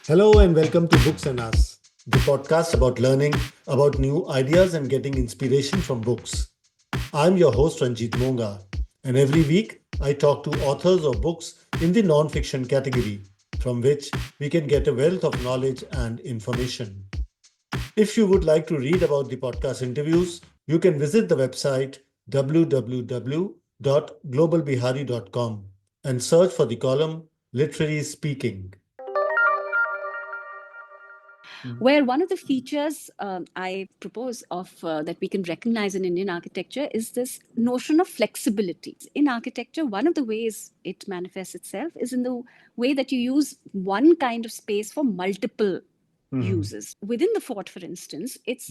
Hello and welcome to Books and Us, the podcast about learning about new ideas and getting inspiration from books. I'm your host Ranjit Monga, and every week I talk to authors of books in the non-fiction category, from which we can get a wealth of knowledge and information. If you would like to read about the podcast interviews, you can visit the website www.globalbihari.com and search for the column Literary Speaking. Where one of the features I propose of that we can recognize in Indian architecture is this notion of flexibility. In architecture, one of the ways it manifests itself is in the way that you use one kind of space for multiple uses. Within the fort, for instance, it's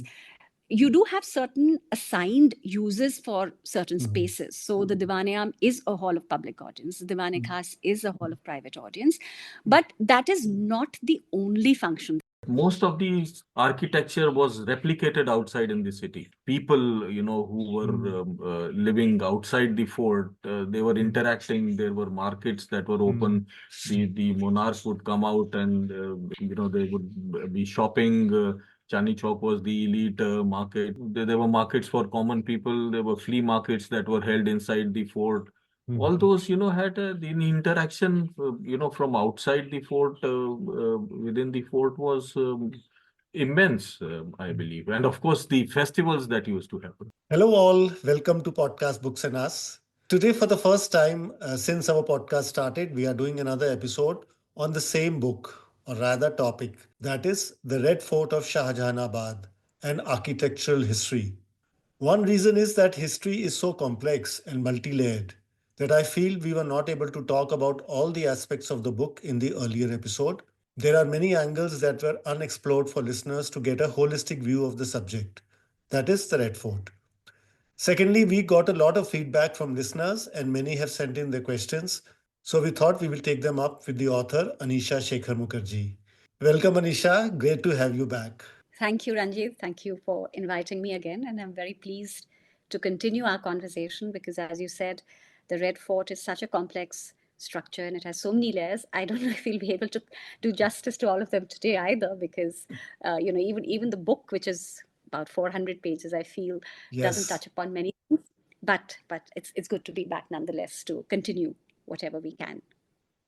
you do have certain assigned uses for certain spaces. So the Divan-e-Aam is a hall of public audience, the Divan-e-Khas is a hall of private audience, but that is not the only function. Most of the architecture was replicated outside in the city. People, who were living outside the fort, they were interacting. There were markets that were open. The monarchs would come out and, they would be shopping. Chani Chowk was the elite market. There were markets for common people. There were flea markets that were held inside the fort. All those, had the interaction, from outside the fort, within the fort was immense, I believe. And of course, the festivals that used to happen. Hello, all. Welcome to Podcast Books and Us. Today, for the first time since our podcast started, we are doing another episode on the same book, or rather, topic that is the Red Fort of Shahjahanabad and architectural history. One reason is that history is so complex and multi layered that I feel we were not able to talk about all the aspects of the book in the earlier episode. There are many angles that were unexplored for listeners to get a holistic view of the subject. That is the Red Fort. Secondly, we got a lot of feedback from listeners and many have sent in their questions. So we thought we will take them up with the author Anisha Shekhar Mukherji. Welcome, Anisha. Great to have you back. Thank you, Ranjit. Thank you for inviting me again. And I'm very pleased to continue our conversation because, as you said, the Red Fort is such a complex structure and it has so many layers. I don't know if we'll be able to do justice to all of them today either because, even the book, which is about 400 pages, I feel doesn't Yes. touch upon many things. But it's good to be back nonetheless to continue whatever we can.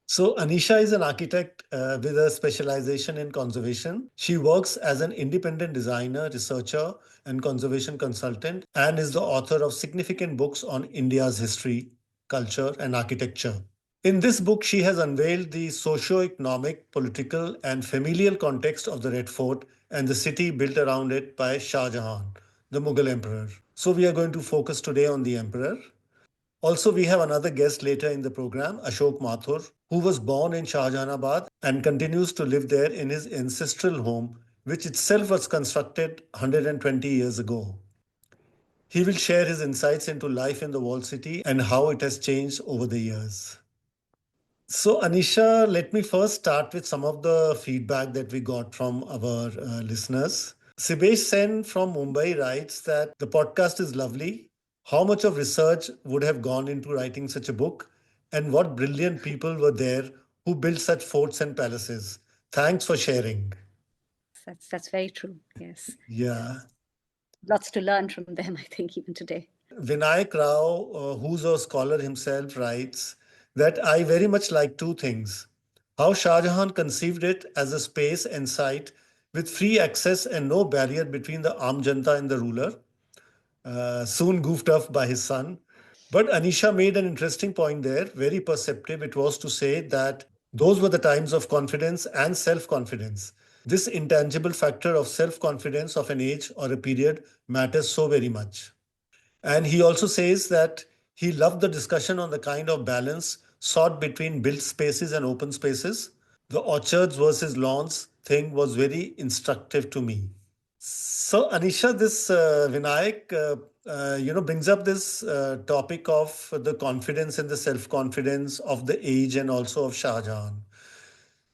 So, Anisha is an architect with a specialization in conservation. She works as an independent designer, researcher, and conservation consultant, and is the author of significant books on India's history, culture, and architecture. In this book, she has unveiled the socio-economic, political, and familial context of the Red Fort and the city built around it by Shah Jahan, the Mughal emperor. So, we are going to focus today on the emperor. Also, we have another guest later in the program, Ashok Mathur, who was born in Shahjahanabad and continues to live there in his ancestral home, which itself was constructed 120 years ago. He will share his insights into life in the walled city and how it has changed over the years. So, Anisha, let me first start with some of the feedback that we got from our listeners. Sibesh Sen from Mumbai writes that the podcast is lovely. How much of research would have gone into writing such a book? And what brilliant people were there who built such forts and palaces? Thanks for sharing. That's very true. Yes. Yeah. Lots to learn from them, I think, even today. Vinayak Rao, who's a scholar himself, writes that I very much like two things. How Shah Jahan conceived it as a space and site with free access and no barrier between the Aam Janta and the ruler, soon goofed off by his son. But Anisha made an interesting point there, very perceptive. It was to say that those were the times of confidence and self confidence. This intangible factor of self confidence of an age or a period matters so very much. And he also says that he loved the discussion on the kind of balance sought between built spaces and open spaces. The orchards versus lawns thing was very instructive to me. So, Anisha, this Vinayak, brings up this topic of the confidence and the self-confidence of the age and also of Shah Jahan.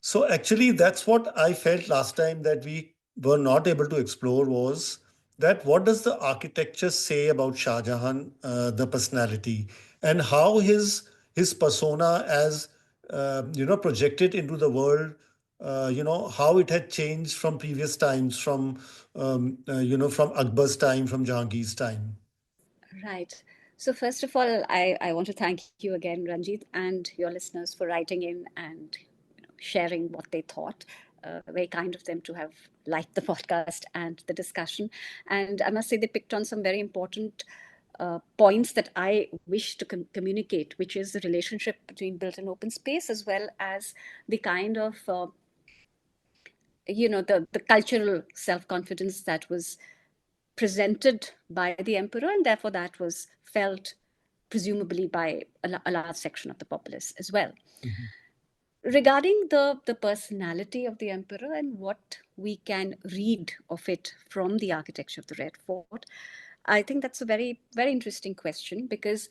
So, actually, that's what I felt last time that we were not able to explore was that what does the architecture say about Shah Jahan, the personality, and how his persona as projected into the world how it had changed from previous times, from Akbar's time, from Jahangir's time. Right. So, first of all, I want to thank you again, Ranjit, and your listeners for writing in and sharing what they thought. Very kind of them to have liked the podcast and the discussion. And I must say, they picked on some very important points that I wish to communicate, which is the relationship between built and open space, as well as the kind of the cultural self-confidence that was presented by the emperor, and therefore that was felt presumably by a large section of the populace as well. Regarding the personality of the emperor and what we can read of it from the architecture of the Red Fort, I think that's a very interesting question, because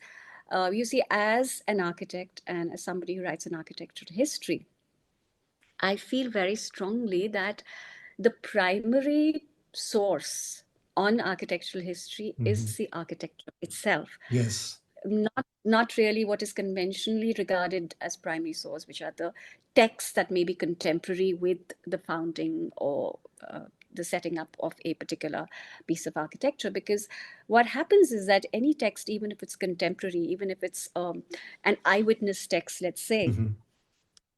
you see, as an architect and as somebody who writes an architectural history, I feel very strongly that the primary source on architectural history is the architecture itself. Yes. Not really what is conventionally regarded as primary source, which are the texts that may be contemporary with the founding or the setting up of a particular piece of architecture. Because what happens is that any text, even if it's contemporary, even if it's an eyewitness text, let's say,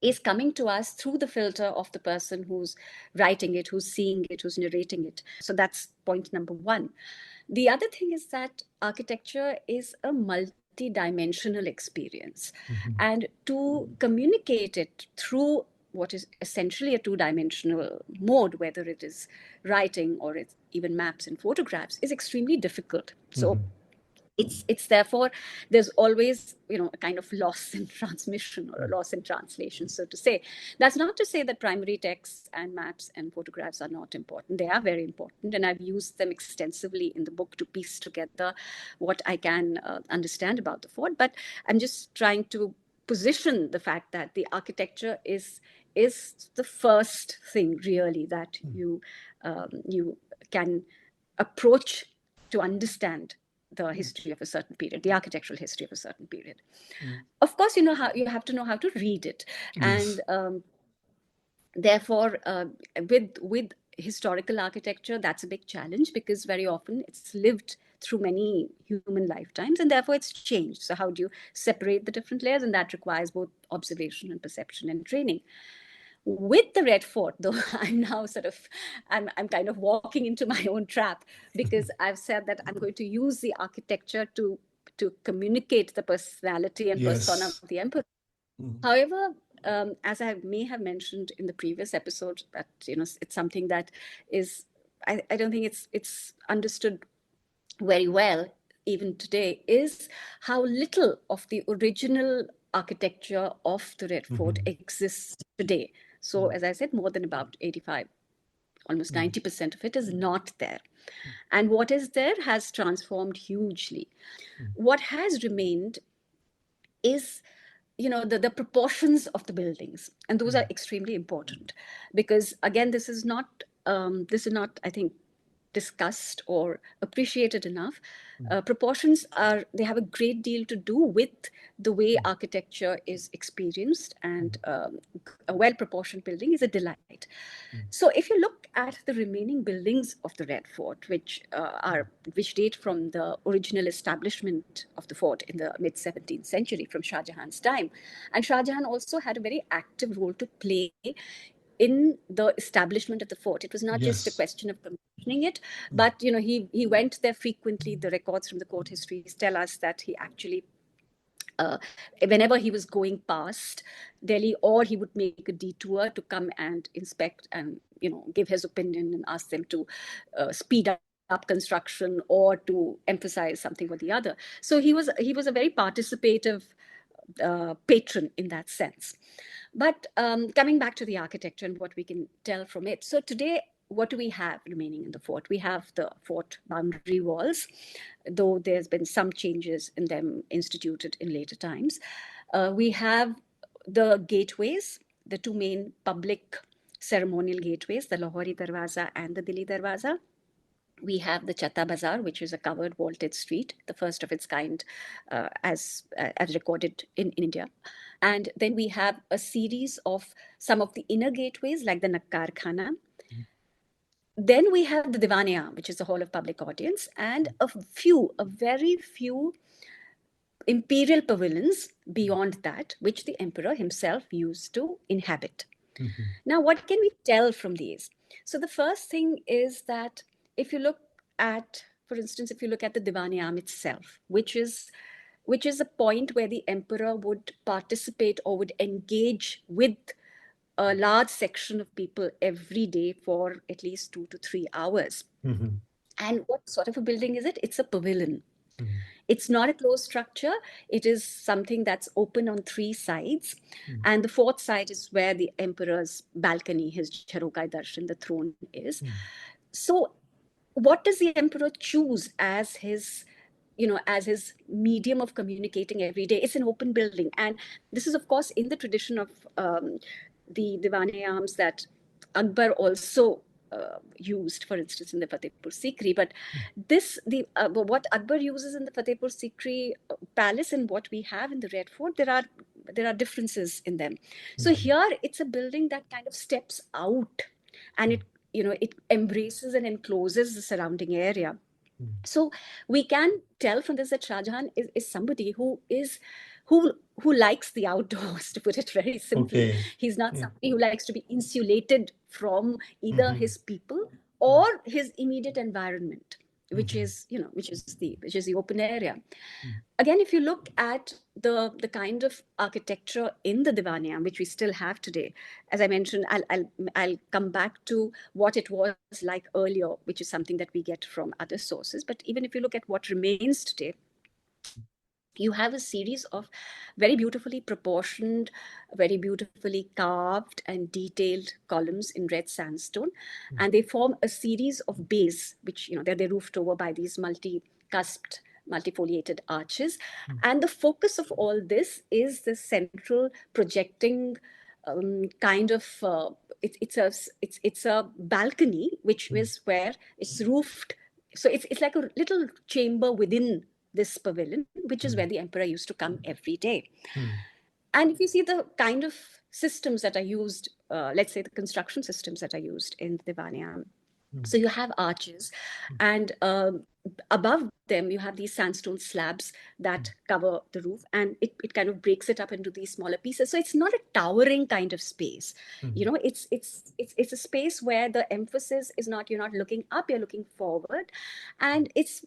is coming to us through the filter of the person who's writing it, who's seeing it, who's narrating it. So that's point number one. The other thing is that architecture is a multi-dimensional experience. And to communicate it through what is essentially a two-dimensional mode, whether it is writing or it's even maps and photographs, is extremely difficult. So it's therefore there's always a kind of loss in transmission or a loss in translation, so to say. That's not to say that primary texts and maps and photographs are not important. They are very important, and I've used them extensively in the book to piece together what I can understand about the fort. But I'm just trying to position the fact that the architecture is the first thing really that you can approach to understand the history of a certain period, the architectural history of a certain period. Of course, you have to know how to read it, Yes. and therefore, with historical architecture, that's a big challenge, because very often it's lived through many human lifetimes, and therefore it's changed. So how do you separate the different layers? And that requires both observation and perception and training. With the Red Fort, though, I'm kind of walking into my own trap, because I've said that I'm going to use the architecture to communicate the personality and persona Yes. of the emperor. However, as I may have mentioned in the previous episode, that it's something that is, I don't think it's understood very well even today, is how little of the original architecture of the Red Fort exists today. So, as I said, more than about 85, almost 90% of it is not there. And what is there has transformed hugely. What has remained is the proportions of the buildings, and those are extremely important, because again, this is not, I think, discussed or appreciated enough. Proportions they have a great deal to do with the way architecture is experienced, and a well proportioned building is a delight. So if you look at the remaining buildings of the Red Fort, which date from the original establishment of the fort in the mid 17th century, from Shah Jahan's time, and Shah Jahan also had a very active role to play in the establishment of the fort. It was not just a Yes. question of commissioning it, but he went there frequently. The records from the court histories tell us that he actually, whenever he was going past Delhi, or he would make a detour to come and inspect and give his opinion and ask them to speed up construction or to emphasize something or the other. So he was a very participative patron in that sense. But coming back to the architecture and what we can tell from it. So today, what do we have remaining in the fort? We have the fort boundary walls, though there's been some changes in them instituted in later times. We have the gateways, the two main public ceremonial gateways, the Lahori Darwaza and the Dili Darwaza. We have the Chatta Bazaar, which is a covered vaulted street, the first of its kind as recorded in India. And then we have a series of some of the inner gateways like the Nakkar Khana. Then we have the Divanaya, which is the hall of public audience, and a very few imperial pavilions beyond that, which the emperor himself used to inhabit. Now, what can we tell from these? So the first thing is that if you look at, for instance, if you look at the Divanayam itself, which is a point where the emperor would participate or would engage with a large section of people every day for at least 2 to 3 hours. And what sort of a building is it? It's a pavilion. It's not a closed structure. It is something that's open on 3 sides. And the fourth side is where the emperor's balcony, his Jharokai Darshan, the throne is. So what does the emperor choose as his medium of communicating every day? It's an open building. And this is, of course, in the tradition of the Divanayams that Akbar also used, for instance, in the Fatehpur Sikri. But what Akbar uses in the Fatehpur Sikri palace and what we have in the Red Fort, there are differences in them. So here it's a building that kind of steps out, and it embraces and encloses the surrounding area. So we can tell from this that Shah Jahan is somebody who likes the outdoors, to put it very simply. Okay. He's not somebody who likes to be insulated from either his people or his immediate environment, which is the open area. Again, if you look at the kind of architecture in the Divanayam, which we still have today, as I mentioned, I'll come back to what it was like earlier, which is something that we get from other sources. But even if you look at what remains today, you have a series of very beautifully proportioned, very beautifully carved and detailed columns in red sandstone. And they form a series of bays, which, they're roofed over by these multi-cusped, multifoliated arches. And the focus of all this is the central projecting kind of, it's a balcony, which is where it's roofed. So it's like a little chamber within this pavilion, which is where the emperor used to come every day. And if you see the kind of systems that are used, let's say the construction systems that are used in the Divanayam. So you have arches, and above them you have these sandstone slabs that cover the roof, and it kind of breaks it up into these smaller pieces. So it's not a towering kind of space. It's a space where the emphasis is not, you're not looking up, you're looking forward. And it's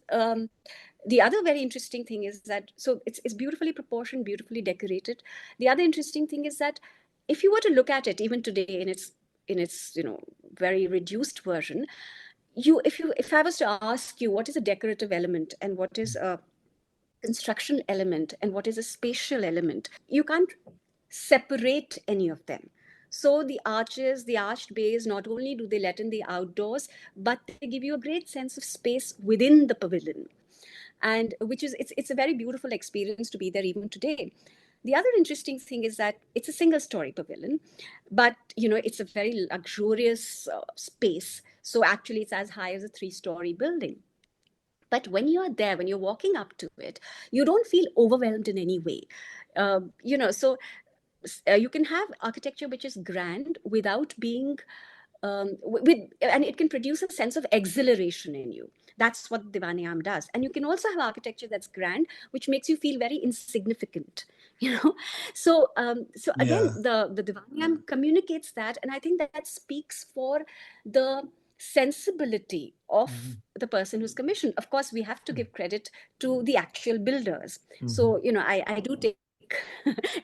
the other very interesting thing is that, so it's beautifully proportioned, beautifully decorated. The other interesting thing is that if you were to look at it even today in its very reduced version, if I was to ask you what is a decorative element and what is a construction element and what is a spatial element, you can't separate any of them. So the arches, the arched bays, not only do they let in the outdoors, but they give you a great sense of space within the pavilion. And which is, it's a very beautiful experience to be there even today. The other interesting thing is that it's a single-story pavilion, but it's a very luxurious space. So actually, it's as high as a 3-story building. But when you are there, when you're walking up to it, you don't feel overwhelmed in any way. So you can have architecture which is grand without being and it can produce a sense of exhilaration in you. That's what Divanayam does. And you can also have architecture that's grand, which makes you feel very insignificant. So again, the Divanayam communicates that, and I think that speaks for the sensibility of the person who's commissioned. Of course, we have to give credit to the actual builders. So I do take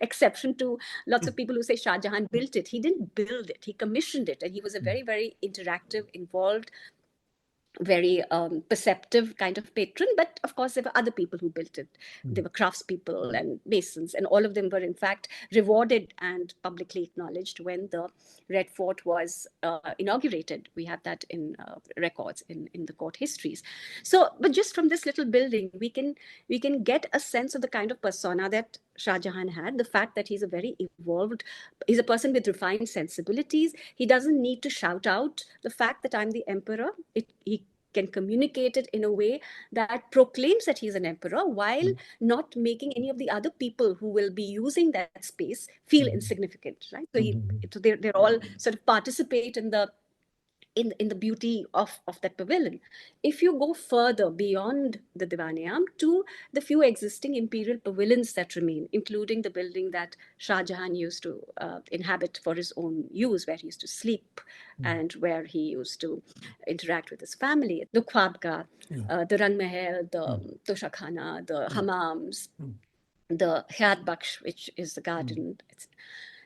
exception to lots of people who say Shah Jahan built it. He didn't build it. He commissioned it, and he was a very, very interactive, involved, very perceptive kind of patron. But of course, there were other people who built it. There were craftspeople and masons, and all of them were in fact rewarded and publicly acknowledged when the Red Fort was inaugurated. We have that in records in the court histories. So, but just from this little building, we can get a sense of the kind of persona that Shah Jahan had, the fact that he's a very evolved, he's a person with refined sensibilities. He doesn't need to shout out the fact that I'm the emperor. He can communicate it in a way that proclaims that he's an emperor, while not making any of the other people who will be using that space feel insignificant, right? So they're all sort of participate in the beauty of that pavilion. If you go further beyond the Divanayam to the few existing imperial pavilions that remain, including the building that Shah Jahan used to inhabit for his own use, where he used to sleep and where he used to interact with his family, the Khwabga, the Rang Mahal, the Toshakhana, the hammams, the Hayat Baksh, which is the garden.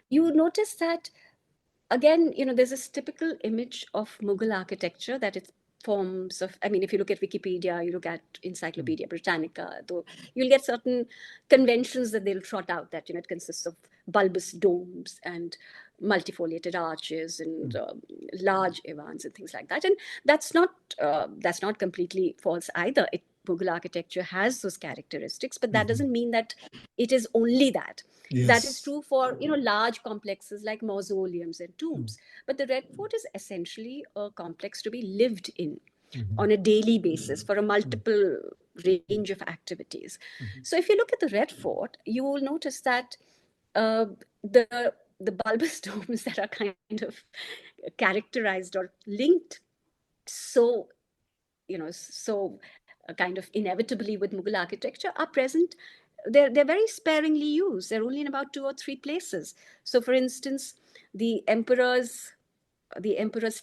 You notice that again, there's this typical image of Mughal architecture that it forms of, I mean, if you look at Wikipedia, you look at Encyclopedia Britannica, though you'll get certain conventions that they'll trot out that, it consists of bulbous domes and multifoliated arches and large Ivans and things like that. And that's not completely false either. Mughal architecture has those characteristics, but that doesn't mean that it is only that. That is true for large complexes like mausoleums and tombs. But the Red Fort is essentially a complex to be lived in on a daily basis for a multiple range of activities. So if you look at the Red Fort, you will notice that the bulbous domes that are kind of characterized or linked so kind of inevitably with Mughal architecture are present. They're very sparingly used. They're only in about 2 or 3 places. So, for instance, the emperor's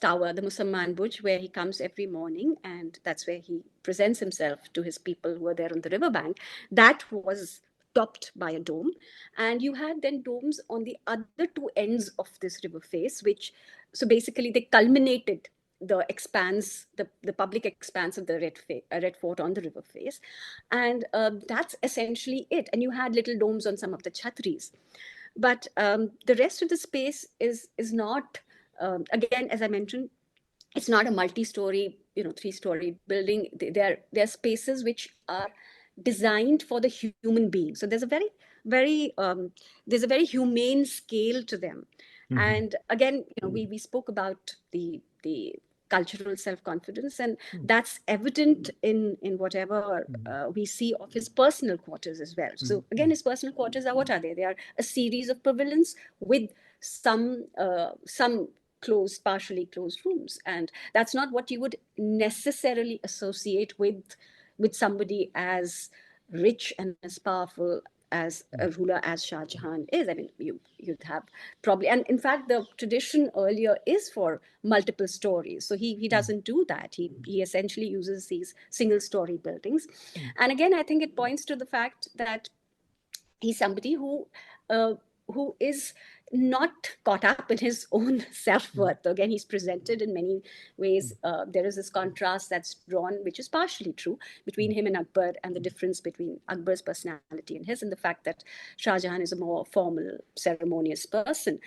tower, the Musamman Buj, where he comes every morning, and that's where he presents himself to his people who are there on the riverbank. That was topped by a dome, and you had then domes on the other 2 ends of this river face, which so basically they culminated the public expanse of the Red Fort on the river face, and that's essentially it. And you had little domes on some of the chhatris, but the rest of the space is not. Again, as I mentioned, it's not a multi-story, 3-story building. They're spaces which are designed for the human being. So there's a very humane scale to them. And again, we spoke about the cultural self-confidence, and that's evident in whatever we see of his personal quarters as well. So again, his personal quarters are, what are they? They are a series of pavilions with some partially closed rooms, and that's not what you would necessarily associate with somebody as rich and as powerful as a ruler as Shah Jahan is. I mean, you'd have probably, and in fact, the tradition earlier is for multiple stories. So he doesn't do that. He essentially uses these single story buildings. And again, I think it points to the fact that he's somebody who is not caught up in his own self-worth. Again, he's presented in many ways. There is this contrast that's drawn, which is partially true, between him and Akbar, and the difference between Akbar's personality and his, and the fact that Shah Jahan is a more formal, ceremonious person,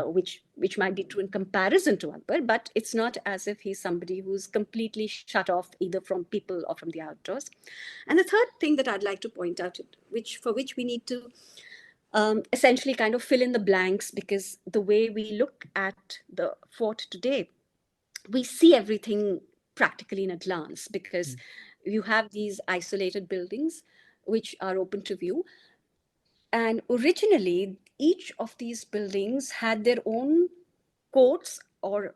which might be true in comparison to Akbar, but it's not as if he's somebody who's completely shut off either from people or from the outdoors. And the third thing that I'd like to point out, for which we need to essentially kind of fill in the blanks, because the way we look at the fort today, we see everything practically in a glance, because you have these isolated buildings which are open to view. And originally, each of these buildings had their own courts or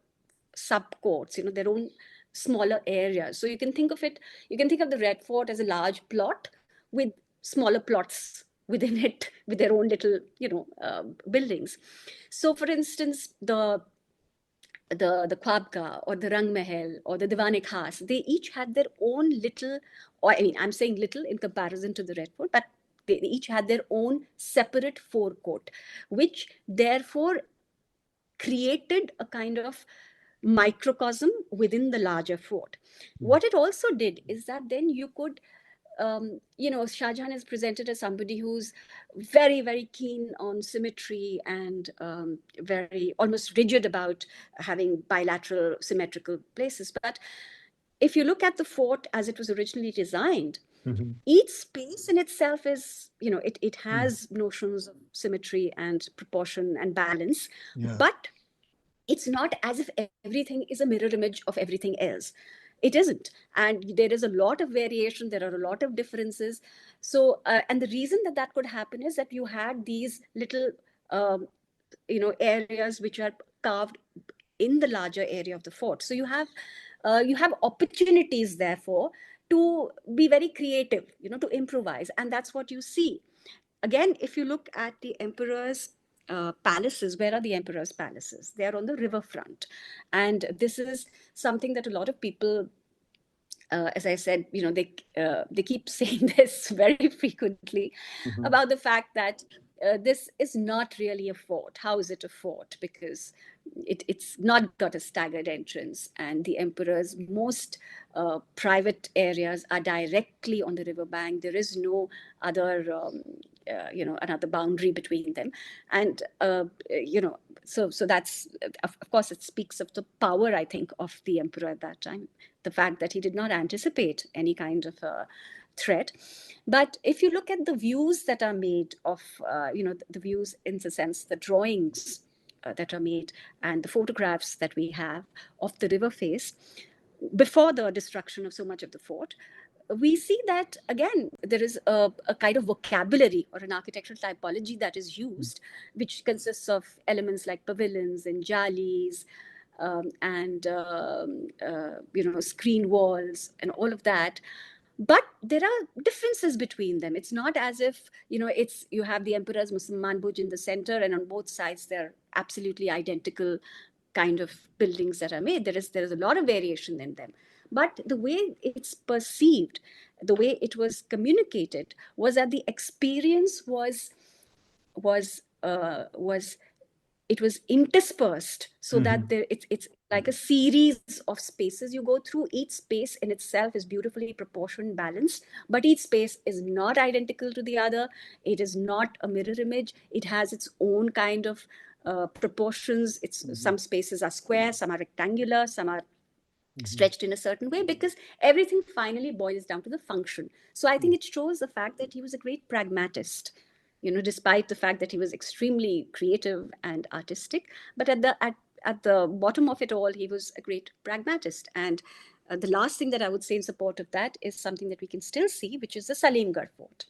sub-courts, their own smaller areas. So you can think of the Red Fort as a large plot with smaller plots within it with their own little, buildings. So for instance, the Khwabga or the Rang Mahal or the Diwan Khas, they each had their own little, or I mean, I'm saying little in comparison to the Red Fort, but they each had their own separate forecourt, which therefore created a kind of microcosm within the larger fort. What it also did is that then you could, Shah Jahan is presented as somebody who's very, very keen on symmetry and very almost rigid about having bilateral symmetrical places. But if you look at the fort as it was originally designed, each space in itself is, it has notions of symmetry and proportion and balance, but it's not as if everything is a mirror image of everything else. It isn't. And there is a lot of variation, there are a lot of differences. So, and the reason that that could happen is that you had these little, um, areas which are carved in the larger area of the fort. So you have opportunities, therefore, to be very creative, to improvise. And that's what you see. Again, if you look at the emperor's palaces, where are the emperor's palaces? They are on the riverfront. And this is something that a lot of people, as I said, they keep saying this very frequently about the fact that this is not really a fort. How is it a fort? Because it's not got a staggered entrance, and the emperor's most private areas are directly on the riverbank. There is no other, another boundary between them, and so that's, of course, it speaks of the power, I think, of the emperor at that time. The fact that he did not anticipate any kind of a threat. But if you look at the views that are made of, the views in the sense, the drawings that are made and the photographs that we have of the river face before the destruction of so much of the fort, we see that again there is a kind of vocabulary or an architectural typology that is used, which consists of elements like pavilions and jalis, and screen walls and all of that. But there are differences between them. It's not as if it's, you have the emperor's Musalman Bhuj in the center, and on both sides they're absolutely identical kind of buildings that are made. There is a lot of variation in them. But the way it's perceived, the way it was communicated, was that the experience was it was interspersed, so that it's like a series of spaces you go through. Each space in itself is beautifully proportioned, balanced, but each space is not identical to the other. It is not a mirror image. It has its own kind of proportions. Some spaces are square, some are rectangular, some are stretched in a certain way, because everything finally boils down to the function. So I think it shows the fact that he was a great pragmatist, despite the fact that he was extremely creative and artistic. But at the bottom of it all, he was a great pragmatist. And the last thing that I would say in support of that is something that we can still see, which is the Salimgarh fort.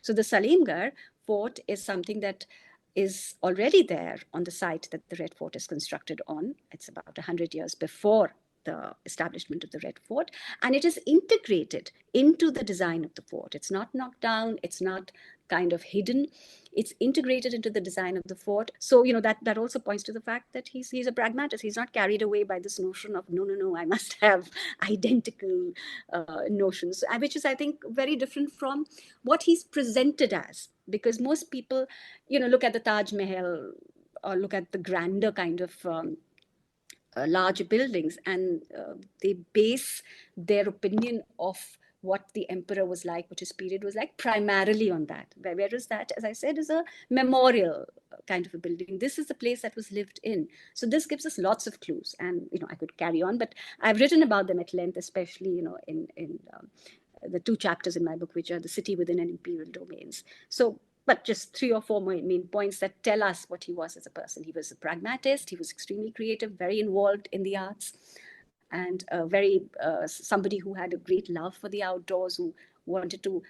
So the Salimgarh fort is something that is already there on the site that the Red Fort is constructed on. It's about 100 years before the establishment of the Red Fort, and it is integrated into the design of the fort. It's not knocked down, it's not kind of hidden, it's integrated into the design of the fort. So that also points to the fact that he's a pragmatist. He's not carried away by this notion of no, I must have identical notions, which is, I think, very different from what he's presented as. Because most people look at the Taj Mahal or look at the grander kind of large buildings, and they base their opinion of what the emperor was like, what his period was like, primarily on that. Whereas that, as I said, is a memorial kind of a building. This is the place that was lived in. So this gives us lots of clues, and I could carry on, but I've written about them at length, especially in the 2 chapters in my book, which are the city within an imperial domains. So, but just 3 or 4 main points that tell us what he was as a person. He was a pragmatist. He was extremely creative, very involved in the arts, and very somebody who had a great love for the outdoors, who wanted to,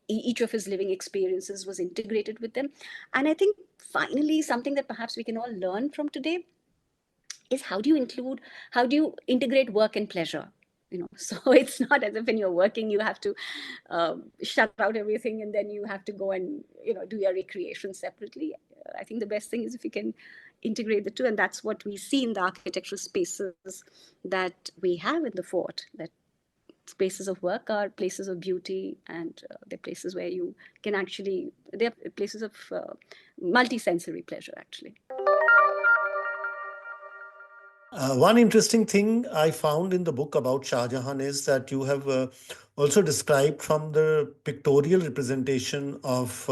each of his living experiences was integrated with them. And I think finally, something that perhaps we can all learn from today is how do you integrate work and pleasure? So it's not as if when you're working you have to shut out everything and then you have to go and do your recreation separately. I think the best thing is if you can integrate the two, and that's what we see in the architectural spaces that we have in the fort. That spaces of work are places of beauty, and they're places where you can actually, they're places of multi-sensory pleasure, actually. One interesting thing I found in the book about Shah Jahan is that you have also described from the pictorial representation of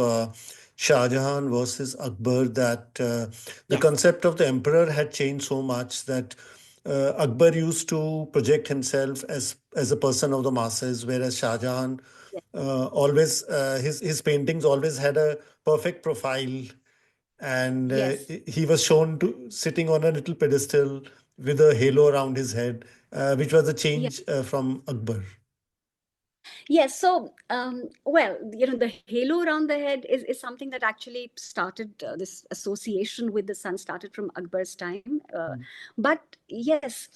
Shah Jahan versus Akbar that the concept of the emperor had changed so much that Akbar used to project himself as a person of the masses, whereas Shah Jahan always his paintings always had a perfect profile, and Yes. he was shown to sitting on a little pedestal with a halo around his head, which was a Yeah. change from Akbar. Yes, so well, the halo around the head is something that actually started this association with the sun started from Akbar's time. But yes,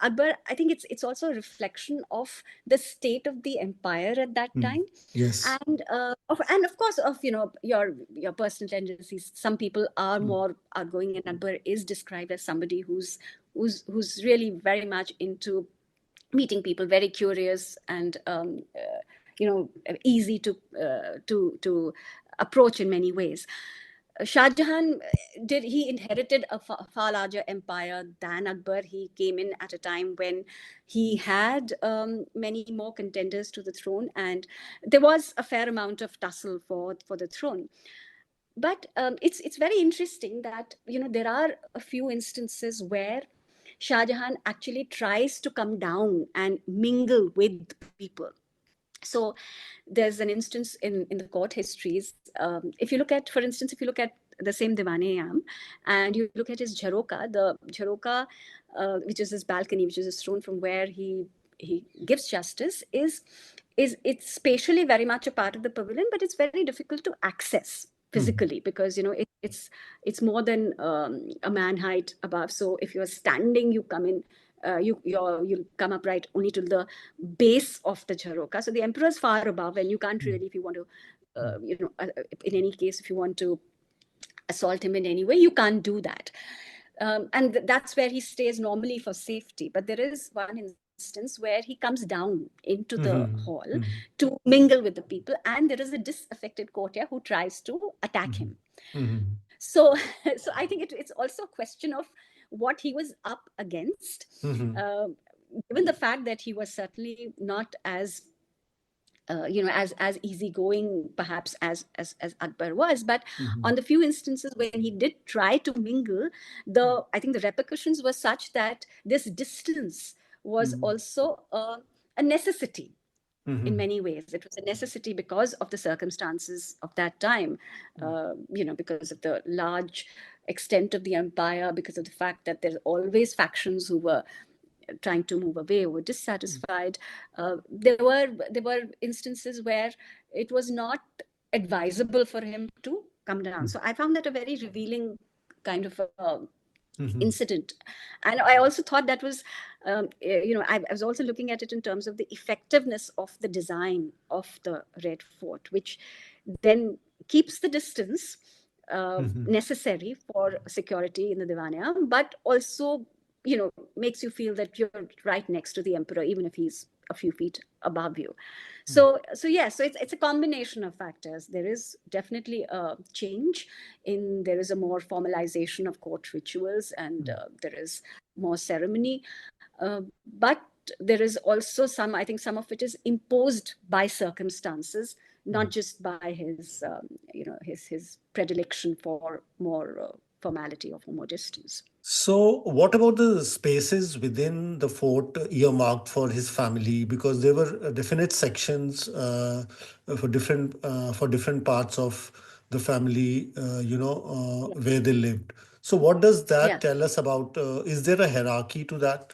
Akbar, I think it's also a reflection of the state of the empire at that Mm. time, Yes. and of course of your personal tendencies. Some people are more outgoing, and Akbar is described as somebody who's really very much into meeting people, very curious and easy to approach in many ways. Shah Jahan he inherited a far larger empire than Akbar. He came in at a time when he had many more contenders to the throne, and there was a fair amount of tussle for the throne. But it's very interesting that there are a few instances where Shah Jahan actually tries to come down and mingle with people. So there's an instance in the court histories. If you look at, for instance, if you look at the same Diwane-e-Am and you look at his jharoka, the jharoka, which is his balcony, which is his throne from where he gives justice, is it's spatially very much a part of the pavilion, but it's very difficult to access physically because it's more than a man height above. So if you're standing, you come in, you'll come upright only to the base of the jharoka. So the emperor is far above, and you can't really, if you want to, in any case, if you want to assault him in any way, you can't do that. And that's where he stays normally for safety. But there is one instance where he comes down into the hall to mingle with the people, and there is a disaffected courtier who tries to attack him. So, so I think it's also a question of what he was up against, given the fact that he was certainly not as as easygoing perhaps as Akbar was. But on the few instances when he did try to mingle, I think the repercussions were such that this distance was also a necessity. In many ways, it was a necessity because of the circumstances of that time, because of the large extent of the empire, because of the fact that there's always factions who were trying to move away or were dissatisfied. There were instances where it was not advisable for him to come down. So I found that a very revealing kind of incident. And I also thought that was I was also looking at it in terms of the effectiveness of the design of the Red Fort, which then keeps the distance necessary for security in the Divan-e-Am, but also makes you feel that you're right next to the emperor, even if he's a few feet above you. So it's a combination of factors. There is definitely a change there is a more formalization of court rituals, and there is more ceremony, but there is also I think some of it is imposed by circumstances, not just by his predilection for more formality or for more distance. So, what about the spaces within the fort earmarked for his family? Because there were definite sections for different parts of the family, Yeah. where they lived. So, what does that Yeah. tell us about? Is there a hierarchy to that?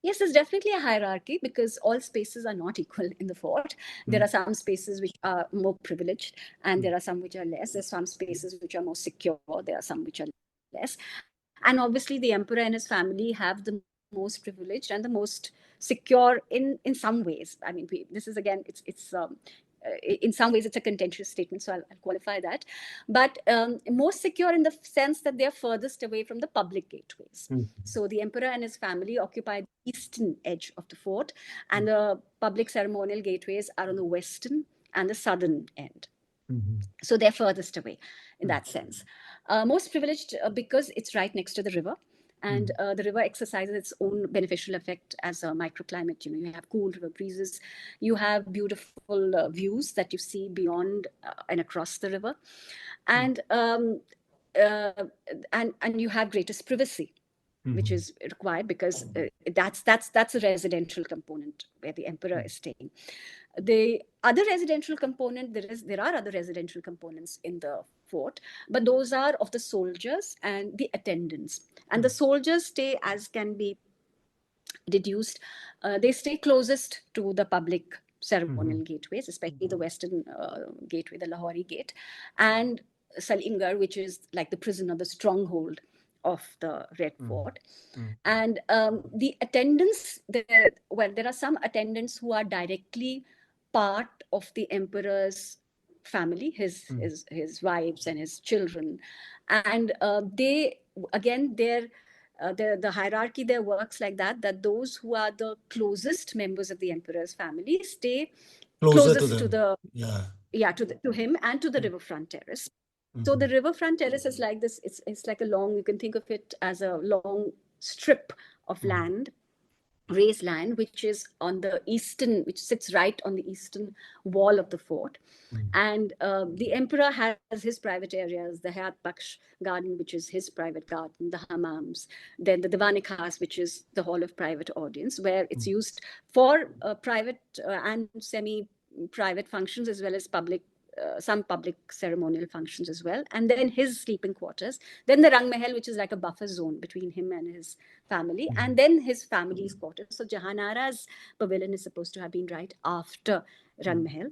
Yes, there's definitely a hierarchy because all spaces are not equal in the fort. There are some spaces which are more privileged, and there are some which are less. There's some spaces which are more secure. There are some which are less. And obviously, the emperor and his family have the most privileged and the most secure in some ways. I mean, this is again, in some ways it's a contentious statement, so I'll qualify that. But most secure in the sense that they're furthest away from the public gateways. So the emperor and his family occupy the eastern edge of the fort, and the public ceremonial gateways are on the western and the southern end. So they're furthest away in that sense. Most privileged because it's right next to the river. And the river exercises its own beneficial effect as a microclimate. You have cool river breezes. You have beautiful views that you see beyond and across the river. And uh, and you have greatest privacy, which is required because that's a residential component where the emperor is staying. The other residential component, there are other residential components in the fort, but those are of the soldiers and the attendants. And the soldiers stay as can be deduced, they stay closest to the public ceremonial gateways, especially the western gateway, the Lahori gate, and Salingar, which is like the prison or the stronghold of the Red Fort. And the attendants, there are some attendants who are directly part of the emperor's family, his wives and his children, and they again the hierarchy there works like that those who are the closest members of the emperor's family stay Closer to closest to them. the Yeah. to him and to the riverfront terrace. So the riverfront terrace is like this. It's like a long. You can think of it as a long strip of land, raised land, which is on the eastern, which sits right on the eastern wall of the fort. And the emperor has his private areas, the Hayat Baksh garden, which is his private garden, the hammams, then the Divani Khas, which is the hall of private audience, where it's used for private and semi-private functions, as well as public, some public ceremonial functions as well. And then his sleeping quarters, then the Rang Mahal, which is like a buffer zone between him and his family, and then his family's quarters. So Jahanara's pavilion is supposed to have been right after Rang Mahal.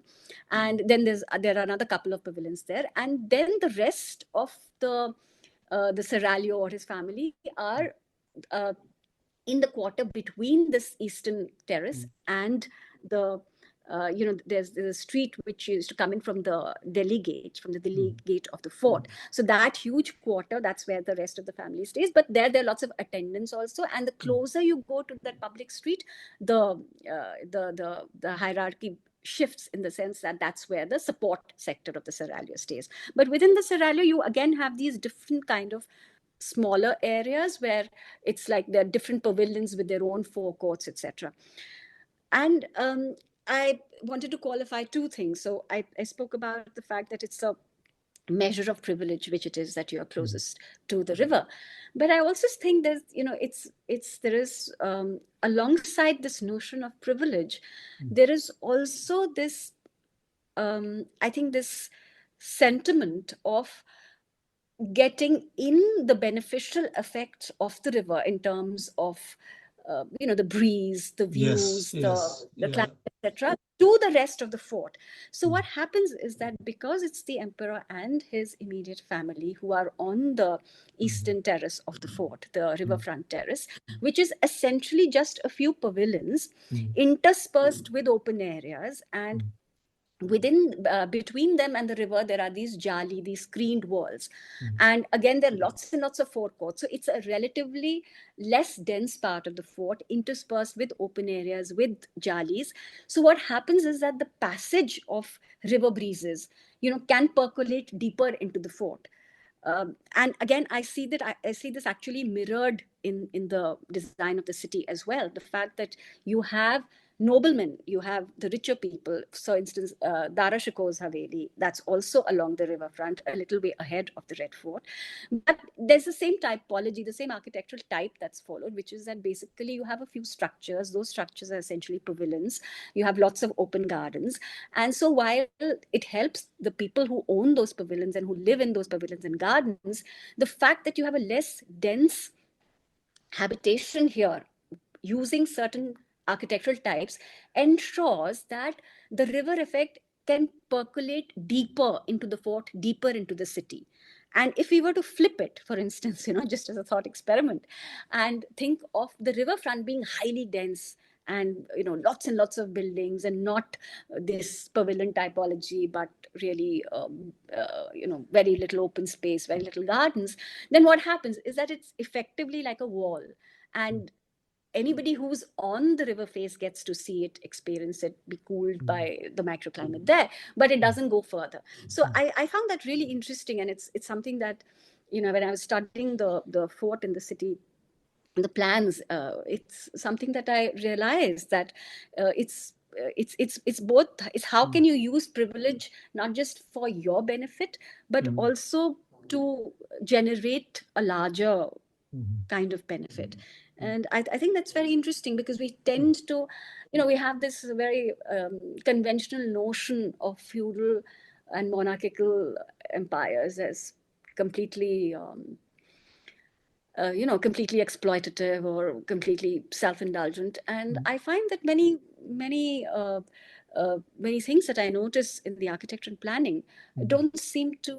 And then there are another couple of pavilions there. And then the rest of the Seraglio or his family are uh, in the quarter between this eastern terrace and the there's a street which used to come in from the Delhi gate, from the Delhi gate of the fort. So that huge quarter, that's where the rest of the family stays. But there are lots of attendants also. And the closer you go to that public street, the hierarchy shifts, in the sense that that's where the support sector of the Seraglio stays. But within the Seraglio, you again have these different kind of smaller areas where it's like there are different pavilions with their own forecourts, etc. And I wanted to qualify two things. So I spoke about the fact that it's a measure of privilege, which it is that you are closest to the river. But I also think there's, there is, alongside this notion of privilege, there is also this, I think, this sentiment of getting in the beneficial effects of the river in terms of the breeze, the Yes. views, Yes. the Yeah. climate, etc., to the rest of the fort. So what happens is that because it's the emperor and his immediate family who are on the eastern terrace of the fort, the riverfront terrace, which is essentially just a few pavilions interspersed with open areas, and between them and the river there are these jali, these screened walls, and again there are lots and lots of forecourts. So it's a relatively less dense part of the fort interspersed with open areas with jalis. So what happens is that the passage of river breezes can percolate deeper into the fort. And again, I see this actually mirrored in the design of the city as well. The fact that you have noblemen, you have the richer people. For instance, Dara Shiko's Haveli, that's also along the riverfront, a little way ahead of the Red Fort. But there's the same typology, the same architectural type that's followed, which is that basically you have a few structures. Those structures are essentially pavilions. You have lots of open gardens. And so while it helps the people who own those pavilions and who live in those pavilions and gardens, the fact that you have a less dense habitation here using certain architectural types ensures that the river effect can percolate deeper into the fort, deeper into the city. And if we were to flip it, for instance, just as a thought experiment, and think of the riverfront being highly dense and lots and lots of buildings, and not this pavilion typology, but really very little open space, very little gardens, then what happens is that it's effectively like a wall, and anybody who's on the river face gets to see it, experience it, be cooled by the microclimate there, but it doesn't go further. So I found that really interesting, and it's something that when I was studying the fort in the city, the plans, it's something that I realized that it's both. It's how can you use privilege not just for your benefit, but also to generate a larger kind of benefit. And I think that's very interesting, because we tend to, we have this very conventional notion of feudal and monarchical empires as completely completely exploitative or completely self-indulgent. And I find that many things that I notice in the architecture and planning don't seem to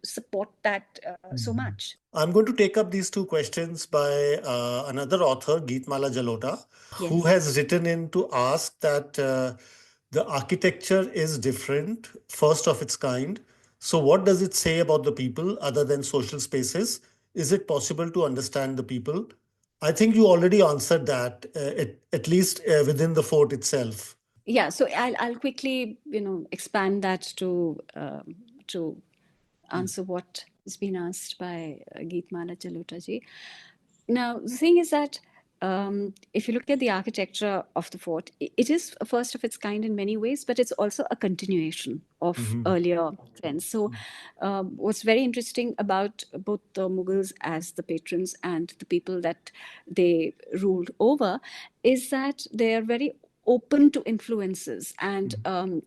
support that so much. I'm going to take up these two questions by another author, Geetmala Jalota, who Yes. has written in to ask that the architecture is different, first of its kind. So, what does it say about the people other than social spaces? Is it possible to understand the people? I think you already answered that, at least within the fort itself. Yeah, so I'll quickly expand that to answer what has been asked by Geetmala Jalota ji. Now, the thing is that if you look at the architecture of the fort, it is a first of its kind in many ways, but it's also a continuation of earlier trends. So, what's very interesting about both the Mughals as the patrons and the people that they ruled over is that they are very open to influences and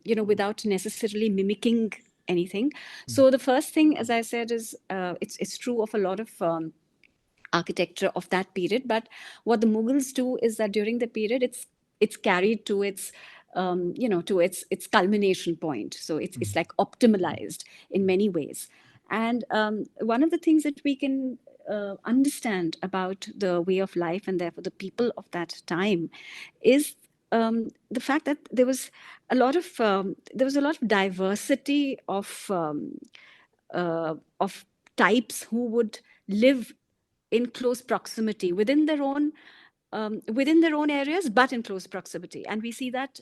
without necessarily mimicking anything. So the first thing, as I said, is it's true of a lot of architecture of that period. But what the Mughals do is that during the period, it's carried to its to its culmination point. So it's like optimalized in many ways. And one of the things that we can understand about the way of life and therefore the people of that time is the fact that there was a lot of diversity of types who would live in close proximity within their own areas, but in close proximity. And we see that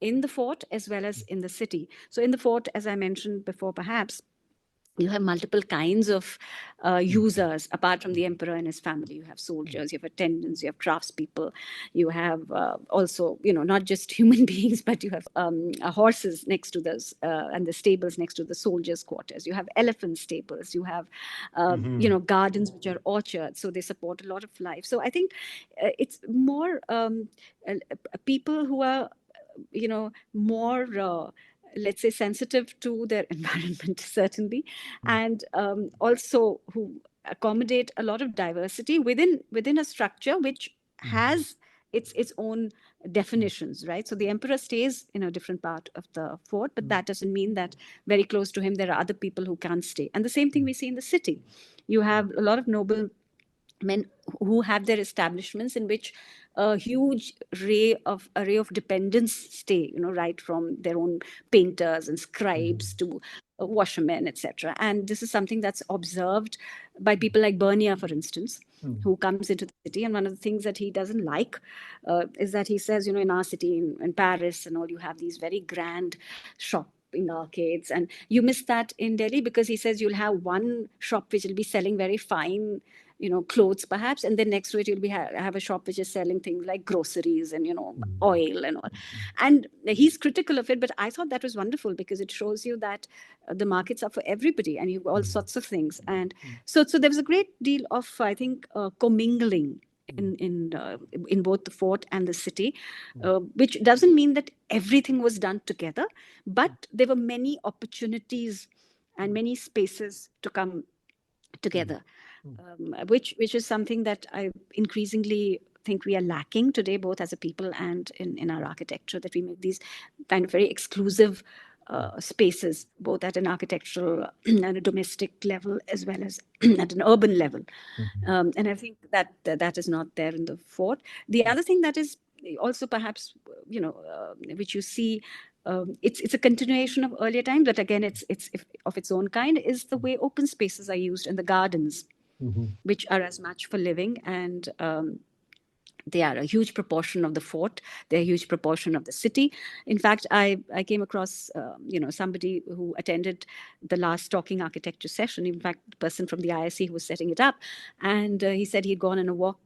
in the fort as well as in the city. So in the fort, as I mentioned before, perhaps you have multiple kinds of users apart from the emperor and his family. You have soldiers, you have attendants, you have craftspeople, you have also not just human beings, but you have horses next to those and the stables next to the soldiers quarters. You have elephant stables, you have gardens which are orchards, so they support a lot of life. So I think it's more people who are more let's say sensitive to their environment, certainly, and also who accommodate a lot of diversity within a structure which has its own definitions, right? So the emperor stays in a different part of the fort, but that doesn't mean that very close to him there are other people who can't stay. And the same thing we see in the city. You have a lot of noble men who have their establishments in which a huge array of dependents stay, right from their own painters and scribes to washermen, etc. And this is something that's observed by people like Bernier, for instance, who comes into the city. And one of the things that he doesn't like is that he says, in our city, in Paris and all, you have these very grand shopping arcades, and you miss that in Delhi, because he says you'll have one shop which will be selling very fine clothes perhaps, and then next to it you'll have a shop which is selling things like groceries and oil and all. And he's critical of it, but I thought that was wonderful, because it shows you that the markets are for everybody and you've all sorts of things. And so there was a great deal of, I think, commingling in both the fort and the city, which doesn't mean that everything was done together, but there were many opportunities and many spaces to come together, which is something that I increasingly think we are lacking today, both as a people and in our architecture, that we make these kind of very exclusive spaces, both at an architectural and a domestic level, as well as at an urban level. And I think that is not there in the fort. The other thing that is also perhaps, which you see, it's a continuation of earlier times, but again, it's of its own kind, is the way open spaces are used in the gardens, which are as much for living, and they are a huge proportion of the fort. They're a huge proportion of the city. In fact, I came across, somebody who attended the last talking architecture session. In fact, the person from the ISC who was setting it up, and he said he'd gone on a walk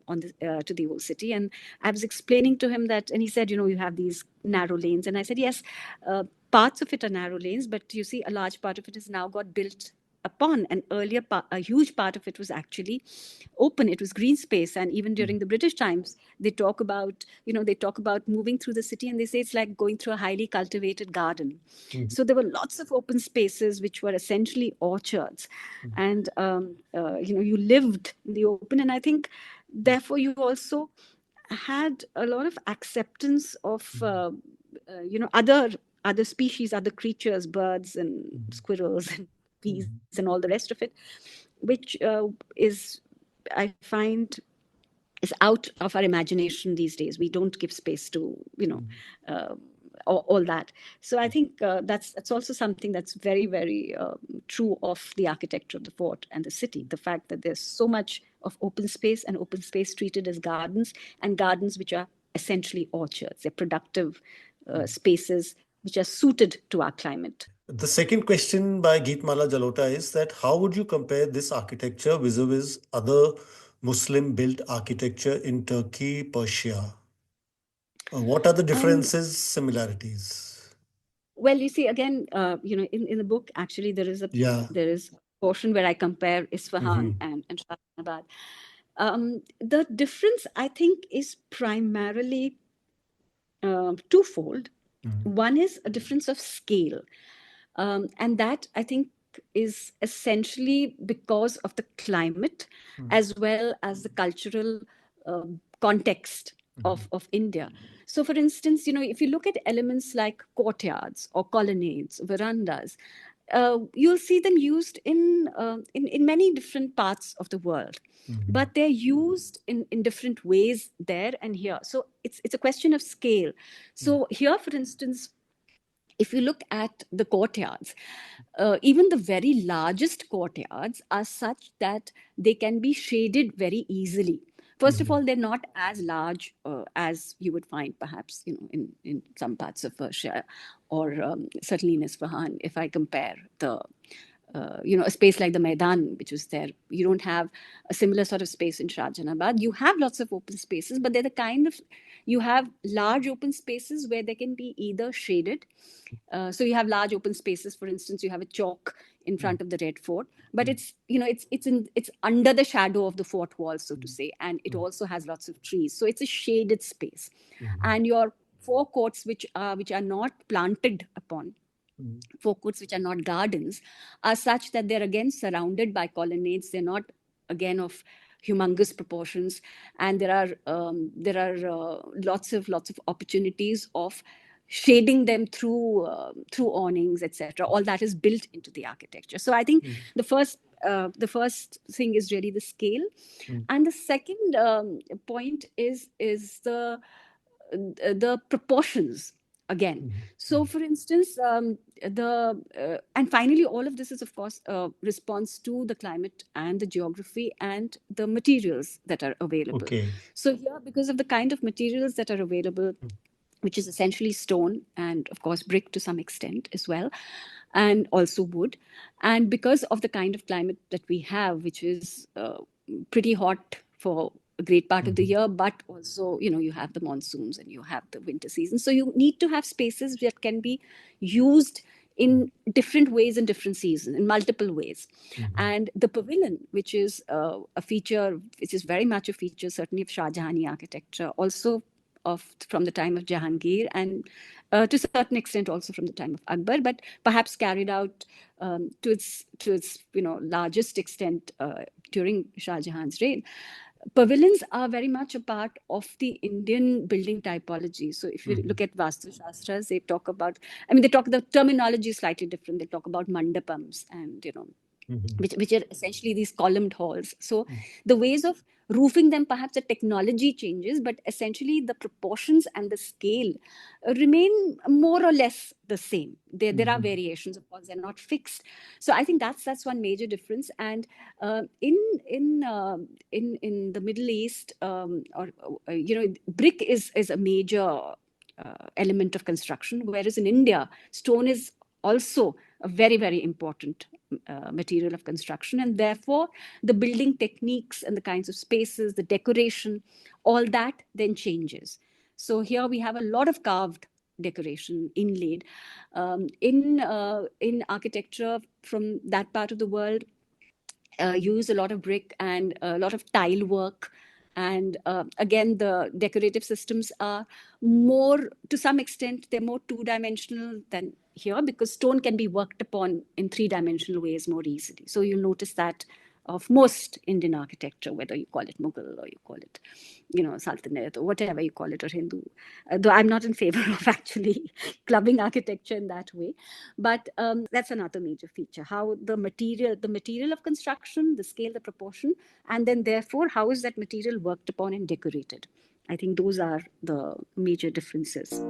to the old city, and I was explaining to him that, and he said, you have these narrow lanes, and I said, yes, parts of it are narrow lanes, but you see, a large part of it has now got built upon. An earlier a huge part of it was actually open. It was green space. And even during the British times, they talk about moving through the city, and they say it's like going through a highly cultivated garden. So there were lots of open spaces which were essentially orchards, and you lived in the open. And I think therefore you also had a lot of acceptance of other species, other creatures, birds and squirrels and bees and all the rest of it, which is, I find, is out of our imagination these days. We don't give space to uh, all that. So I think that's also something that's very, very true of the architecture of the fort and the city. The fact that there's so much of open space, and open space treated as gardens, and gardens which are essentially orchards. They're productive spaces which are suited to our climate. The second question by Geetmala Jalota is that how would you compare this architecture vis-a-vis other Muslim-built architecture in Turkey, Persia? What are the differences, similarities? Well, you see, again, in the book, actually, Yeah. there is a portion where I compare Isfahan and Shahjahanabad. The difference, I think, is primarily twofold. One is a difference of scale. And that, I think, is essentially because of the climate as well as the cultural context of India. So, for instance, if you look at elements like courtyards or colonnades, verandas, you'll see them used in many different parts of the world, but they're used in different ways there and here. So it's a question of scale. So here, for instance, if you look at the courtyards, even the very largest courtyards are such that they can be shaded very easily. First of all, they're not as large as you would find perhaps in some parts of Persia, or certainly in Isfahan. If I compare a space like the Maidan, which was there, you don't have a similar sort of space in Shahjahanabad. You have lots of open spaces, but they're the kind of, you have large open spaces where they can be either shaded. So you have large open spaces. For instance, you have a chalk in front of the Red Fort, but it's under the shadow of the fort wall, so to say, and it also has lots of trees. So it's a shaded space, and your forecourts, which are not planted upon, forecourts which are not gardens, are such that they're again surrounded by colonnades. They're not again of humongous proportions, and there are lots of opportunities of shading them through awnings, etc. All that is built into the architecture. So I think the first thing is really the scale, and the second point is the proportions again. So, for instance, and finally, all of this is, of course, a response to the climate and the geography and the materials that are available. Okay. So here, because of the kind of materials that are available, which is essentially stone and, of course, brick to some extent as well, and also wood, and because of the kind of climate that we have, which is pretty hot for a great part of the year, but also, you have the monsoons and you have the winter season. So you need to have spaces that can be used in different ways in different seasons, in multiple ways. And the pavilion, which is a feature, which is very much a feature, certainly of Shahjahani architecture, also from the time of Jahangir, and to a certain extent also from the time of Akbar, but perhaps carried out to its largest extent during Shah Jahan's reign. Pavilions are very much a part of the Indian building typology. So if you look at Vastu Shastras, they talk about, the terminology is slightly different. They talk about mandapams and, which are essentially these columned halls. So the ways of roofing them, perhaps the technology changes, but essentially the proportions and the scale remain more or less the same. There are variations, of course, they're not fixed. So I think that's one major difference. And in the Middle East, brick is a major element of construction, whereas in India, stone is also a very, very important material of construction. And therefore, the building techniques and the kinds of spaces, the decoration, all that then changes. So here we have a lot of carved decoration inlaid. In architecture, from that part of the world use a lot of brick and a lot of tile work. And again, the decorative systems are more, to some extent, they're more two-dimensional than here, because stone can be worked upon in three-dimensional ways more easily. So you'll notice that of most Indian architecture, whether you call it Mughal or you call it, Sultanate or whatever you call it, or Hindu. Though I'm not in favor of actually clubbing architecture in that way. But that's another major feature, how the material of construction, the scale, the proportion, and then therefore, how is that material worked upon and decorated? I think those are the major differences.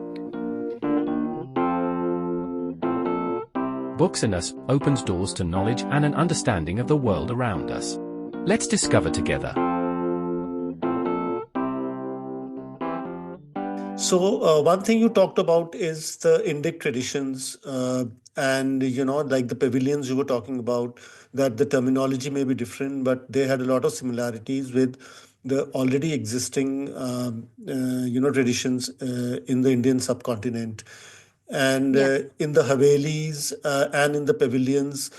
Books in Us opens doors to knowledge and an understanding of the world around us. Let's discover together. So one thing you talked about is the Indic traditions, and like the pavilions you were talking about, that the terminology may be different, but they had a lot of similarities with the already existing, traditions in the Indian subcontinent. And Yeah. in the havelis and in the pavilions,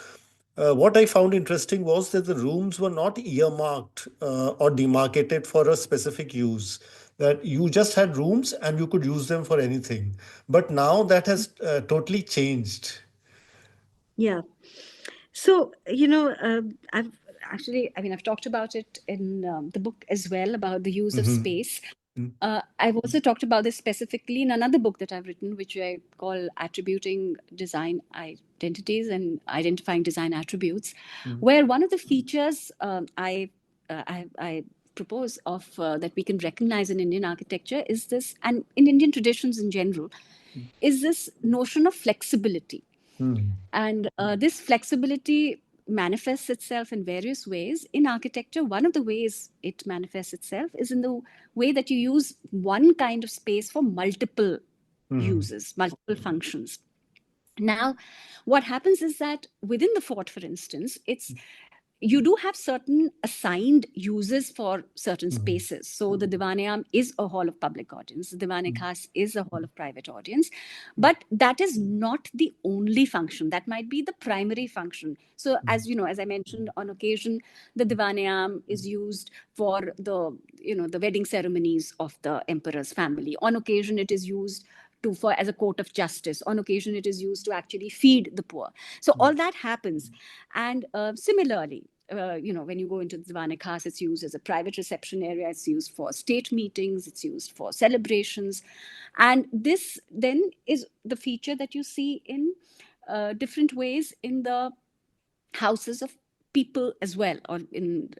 what I found interesting was that the rooms were not earmarked or demarcated for a specific use. That you just had rooms and you could use them for anything. But now that has totally changed. Yeah. So, I've actually, I've talked about it in the book as well, about the use of Mhm. space. Mm. I've also talked about this specifically in another book that I've written, which I call Attributing Design Identities and Identifying Design Attributes, where one of the features I propose of that we can recognize in Indian architecture is this, and in Indian traditions in general, is this notion of flexibility. Mm. And this flexibility manifests itself in various ways. In architecture, one of the ways it manifests itself is in the way that you use one kind of space for multiple uses, multiple functions. Now, what happens is that within the fort, for instance, you do have certain assigned uses for certain spaces. So the Divan-e-Aam is a hall of public audience. The Divan-e-Khas is a hall of private audience. But that is not the only function. That might be the primary function. So as you know, as I mentioned, on occasion, the Divan-e-Aam is used for the wedding ceremonies of the emperor's family. On occasion, it is used as a court of justice. On occasion, it is used to actually feed the poor. So all that happens. And similarly, when you go into the Divan-e-Khas, it's used as a private reception area. It's used for state meetings. It's used for celebrations. And this then is the feature that you see in different ways in the houses of people as well, or in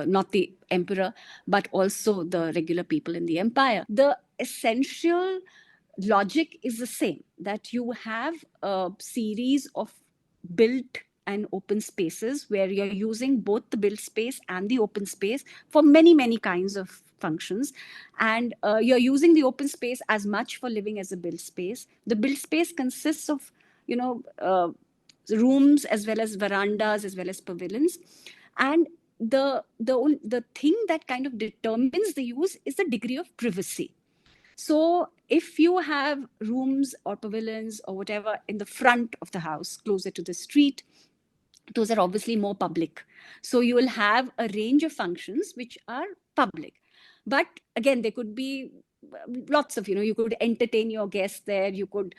not the emperor, but also the regular people in the empire. The essential logic is the same, that you have a series of built and open spaces where you're using both the built space and the open space for many kinds of functions. And you're using the open space as much for living as a built space. The built space consists of rooms as well as verandas as well as pavilions. And the thing that kind of determines the use is the degree of privacy. So if you have rooms or pavilions or whatever in the front of the house, closer to the street, those are obviously more public. So you will have a range of functions which are public. But again, there could be lots of, you could entertain your guests there. You could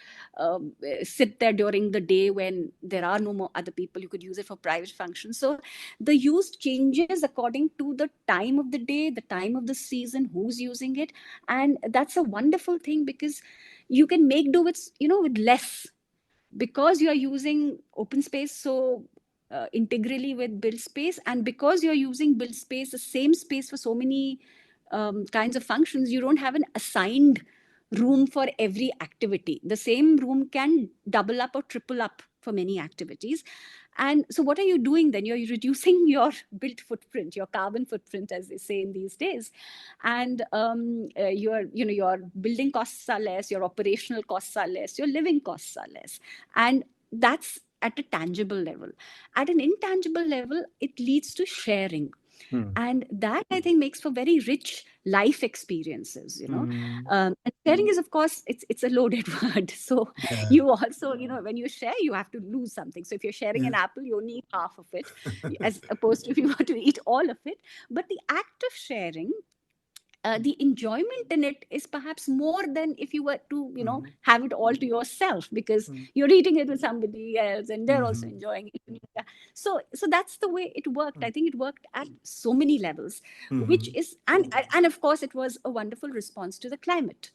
sit there during the day when there are no more other people. You could use it for private functions. So the use changes according to the time of the day, the time of the season, who's using it. And that's a wonderful thing, because you can make do with, with less, because you're using open space so integrally with build space, and because you're using build space, the same space for so many kinds of functions, you don't have an assigned room for every activity. The same room can double up or triple up for many activities. And so what are you doing then? You're reducing your built footprint, your carbon footprint, as they say in these days. And your building costs are less, your operational costs are less, your living costs are less. And that's at a tangible level. At an intangible level, it leads to sharing. And that, I think, makes for very rich life experiences, and sharing is, of course, it's a loaded word. So Yeah. you also, when you share, you have to lose something. So if you're sharing an Yeah. apple, you only eat half of it, as opposed to if you want to eat all of it. But the act of sharing, the enjoyment in it is perhaps more than if you were to, have it all to yourself, because you're eating it with somebody else and they're also enjoying it. So that's the way it worked. I think it worked at so many levels, which is, and of course, it was a wonderful response to the climate.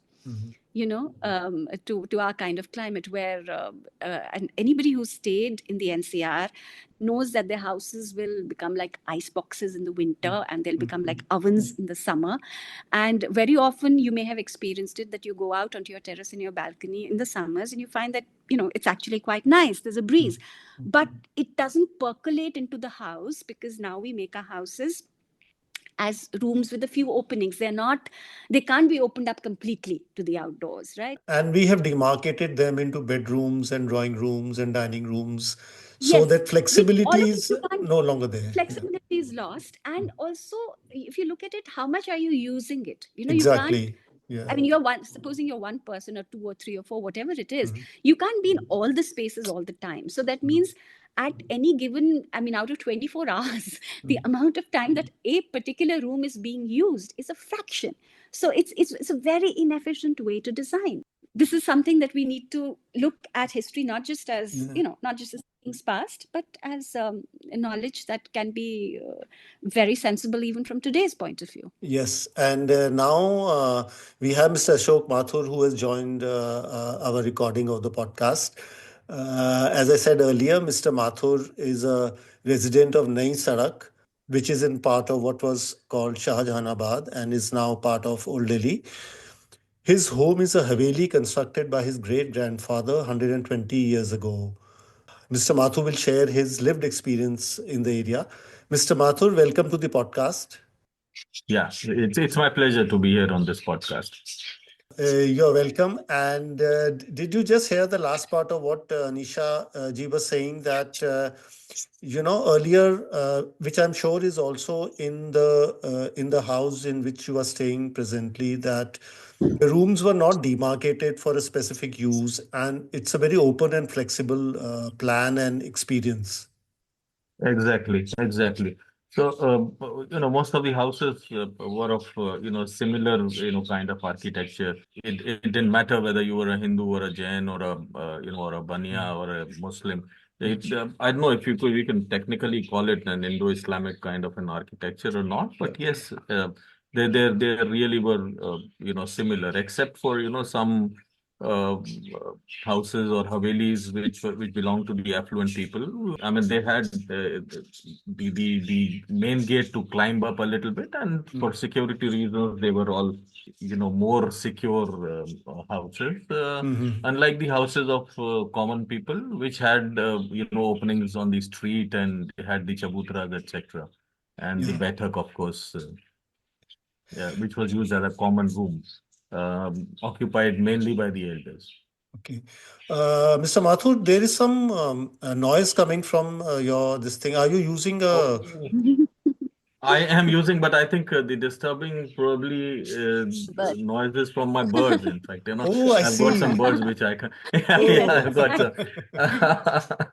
To our kind of climate, where and anybody who stayed in the NCR knows that their houses will become like ice boxes in the winter, and they'll become like ovens in the summer. And very often you may have experienced it, that you go out onto your terrace and your balcony in the summers and you find that, it's actually quite nice. There's a breeze, but it doesn't percolate into the house, because now we make our houses as rooms with a few openings. They can't be opened up completely to the outdoors, right? And we have demarcated them into bedrooms and drawing rooms and dining rooms, so Yes, that which all flexibility of it is you can't. no longer there. Yeah. Flexibility is lost, and also, if you look at it, how much are you using it? You can't. Exactly. Yeah. I mean, supposing you're one person or two or three or four, whatever it is, you can't be in all the spaces all the time. So that means at any given, I mean, out of 24 hours, the amount of time that a particular room is being used is a fraction. So it's a very inefficient way to design. This is something that we need to look at history, not just as, not just as things past, but as a knowledge that can be very sensible even from today's point of view. Yes, and now we have Mr. Ashok Mathur, who has joined our recording of the podcast. As I said earlier, Mr. Mathur is a resident of Nayi Sarak, which is in part of what was called Shahjahanabad and is now part of Old Delhi. His home is a haveli constructed by his great grandfather 120 years ago. Mr. Mathur will share his lived experience in the area. Mr. Mathur, welcome to the podcast. Yeah, it's my pleasure to be here on this podcast. You're welcome. And did you just hear the last part of what Anisha ji was saying, that earlier, which I'm sure is also in the house in which you are staying presently, that the rooms were not demarcated for a specific use, and it's a very open and flexible plan and experience. Exactly. So, most of the houses were of, similar, kind of architecture. It didn't matter whether you were a Hindu or a Jain or a, or a Bania or a Muslim. I don't know if we can technically call it an Indo-Islamic kind of an architecture or not, but yes, they really were, similar, except for, some uh, houses or havelis which belong to the affluent people. I mean, they had the main gate to climb up a little bit, and for security reasons, they were all more secure houses. Unlike the houses of common people, which had openings on the street, and they had the chabutras, etc., and the Yeah. baithak, of course, yeah, which was used as a common room, occupied mainly by the elders. Okay. Mr. Mathur, there is some noise coming from your this thing. Are you using a? Oh, I am using, but I think the disturbing probably But noises from my birds. In fact, Oh, I I've got some see. birds which I can. Yeah, yeah, Oh, I've got some.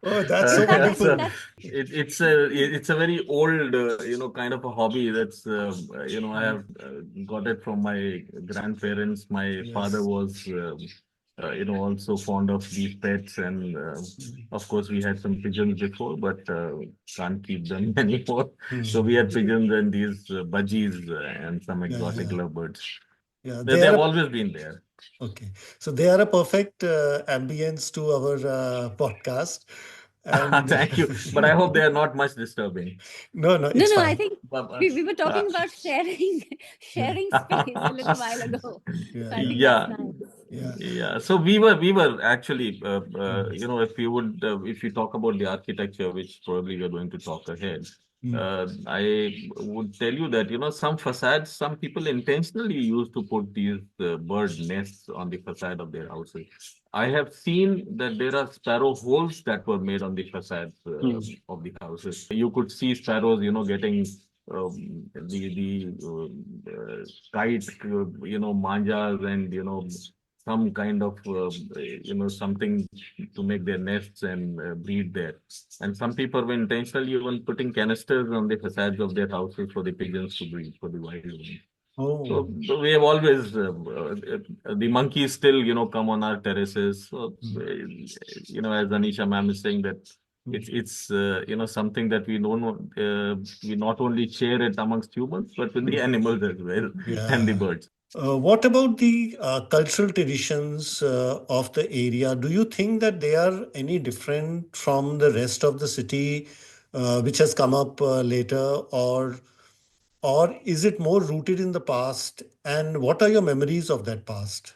oh, that's in so fact, Yeah, so wonderful. that's it's a very old kind of a hobby. That's I have got it from my grandparents. My father Yes. was also fond of these pets, and of course we had some pigeons before, but can't keep them anymore. So we had pigeons and these budgies and some Yeah, exotic yeah, lovebirds. yeah. They, They are they've a, always been there. okay. So they are a perfect ambience to our podcast, and Thank you. But I hope they are not much disturbing. no, no, no, it's no. I fine. think But, we were uh, talking about sharing Yeah, sharing space a little while ago. yeah, So I think that's yeah. nice. yeah. Yeah, so we were actually, if you talk about the architecture, which probably we're going to talk ahead, I would tell you that, some facades, some people intentionally used to put these bird nests on the facade of their houses. I have seen that there are sparrow holes that were made on the facades of the houses. You could see sparrows, getting kite, manjas, and some kind of something to make their nests and breed there. And some people were intentionally even putting canisters on the facades of their houses for the pigeons to breed, for the wild ones. Oh. So we have always the monkeys still come on our terraces. So as Anisha ma'am is saying, that it's something that we not only share it amongst humans, but with the animals as well, and the Yeah. birds. What about the cultural traditions of the area? Do you think that they are any different from the rest of the city, which has come up later, or is it more rooted in the past? And what are your memories of that past?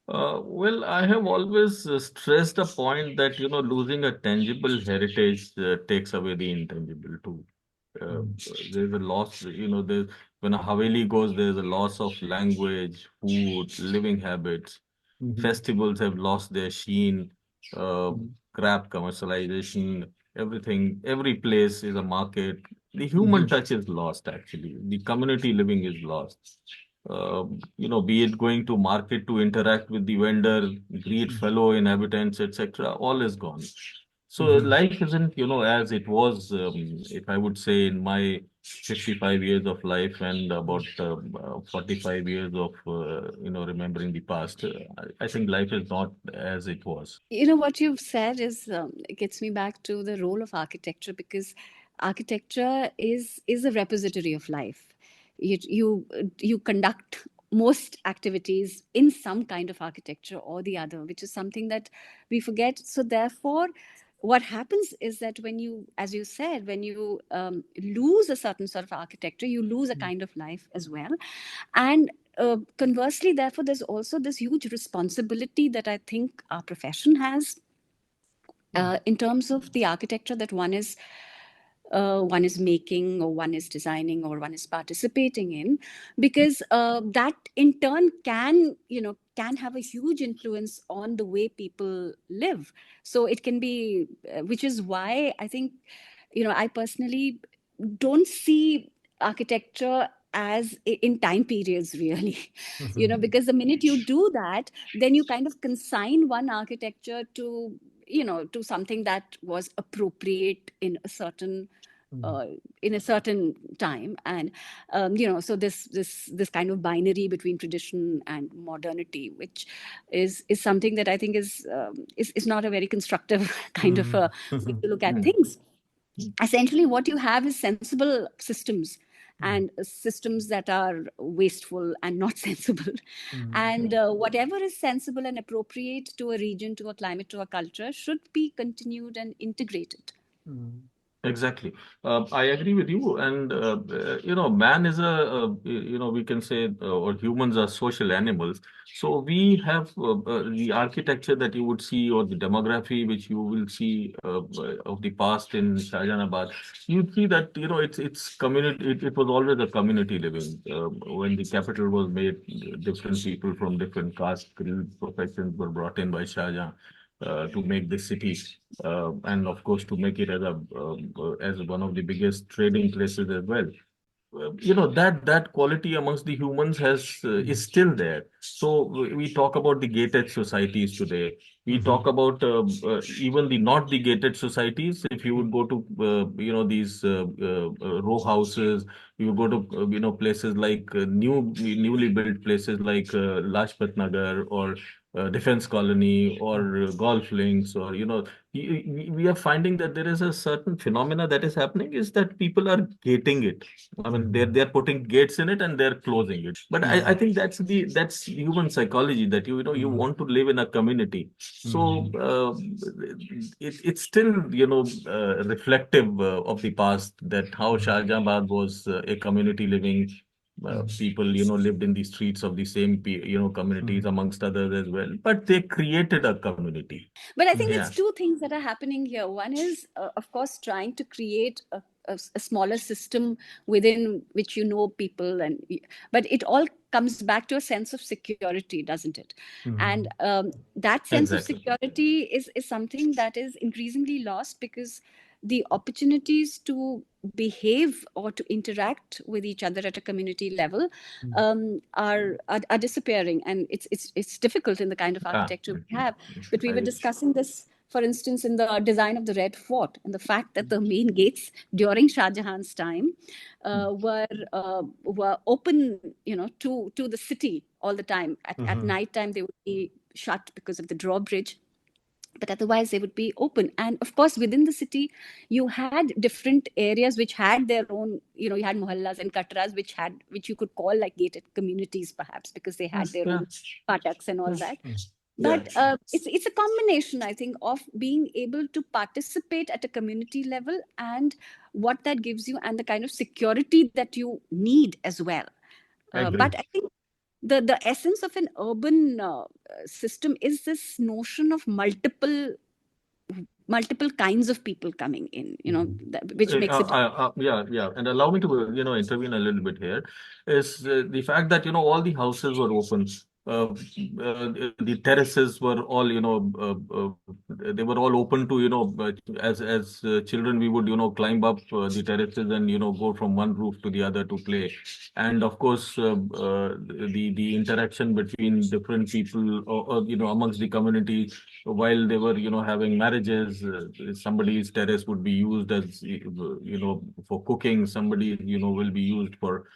Well, I have always stressed the point that losing a tangible heritage takes away the intangible too. There's a loss, when a haveli goes, there's a loss of language, food, living habits. Mhm. Festivals have lost their sheen, uh, Mhm. crap commercialization, everything. Every place is a market. The human Mhm. touch is lost, actually. The community living is lost. Be it going to market to interact with the vendor, greet fellow inhabitants, etc., all is gone. So Mhm. life isn't, as it was, if I would say, in my 55 years of life and about 45 years of, remembering the past. I think life is not as it was. What you've said is gets me back to the role of architecture, because architecture is a repository of life. You conduct most activities in some kind of architecture or the other, which is something that we forget. So therefore, what happens is that when you, as you said, when you lose a certain sort of architecture, you lose a kind of life as well. And conversely, therefore, there's also this huge responsibility that I think our profession has in terms of the architecture that one is making, or one is designing, or one is participating in, because that in turn can have a huge influence on the way people live. So it can be, which is why I think, I personally don't see architecture as in time periods, really. Mhm. Because the minute you do that, then you kind of consign one architecture to, to something that was appropriate Mhm. uh, in a certain time. And so this kind of binary between tradition and modernity, which is something that I think is not a very constructive kind of Mhm. way to look at Mm. things. Essentially what you have is sensible systems, Mhm. and systems that are wasteful and not sensible. Mhm. And whatever is sensible and appropriate to a region, to a climate, to a culture, should be continued and integrated. Mhm. Exactly. I agree with you. And, man is we can say, or humans are social animals. So we have the architecture that you would see, or the demography which you will see of the past in Shahjahanabad. You see that, it's community, it was always a community living. When the capital was made, different people from different castes, creeds, professions were brought in by Shah Jahan to make the city, and of course to make it as one of the biggest trading places as well. That quality amongst the humans has is still there. So we talk about the gated societies today. We talk Mhm. about even the not the gated societies. If you would go to these row houses, you go to places like newly built places like Lajpat Nagar, or Defense Colony, or golf links, or we are finding that there is a certain phenomena that is happening, is that people are gating it. I mean, they're Mhm. they're putting gates in it and they're closing it. But I Mhm. think that's human psychology, that you Mhm. want to live in a community. So Mhm. it's still reflective of the past, that how Mhm. Shah Jahanabad was a community living. Mhm. People lived in the streets of the same communities Mhm. amongst others as well. But they created a community. But I think Mhm. Yeah. it's two things that are happening here. One is, of course, trying to create a smaller system within which people, but it all comes back to a sense of security, doesn't it? And Mhm. that sense of Exactly. security is something that is increasingly lost, because the opportunities to behave or to interact with each other at a community level are disappearing, and it's difficult in the kind of architecture we have. But we were discussing this, for instance, in the design of the Red Fort, and the fact that the main gates during Shah Jahan's time were open, to the city all the time. At night time, they would be shut because of the drawbridge, but otherwise they would be open. And of course, within the city, you had different areas which had their own, you had mohallas and katras which you could call like gated communities, perhaps, because they had their own pataks and all that. But it's a combination, I think, of being able to participate at a community level and what that gives you, and the kind of security that you need as well. But I think the essence of an urban system is this notion of multiple kinds of people coming in, which makes it. And allow me to, intervene a little bit here, is the fact that, all the houses were open. The terraces were all, they were all open to, as children, we would, climb up the terraces and, go from one roof to the other to play. And of course, the interaction between different people, amongst the community, while they were, having marriages, somebody's terrace would be used as, for cooking. Somebody, will be used for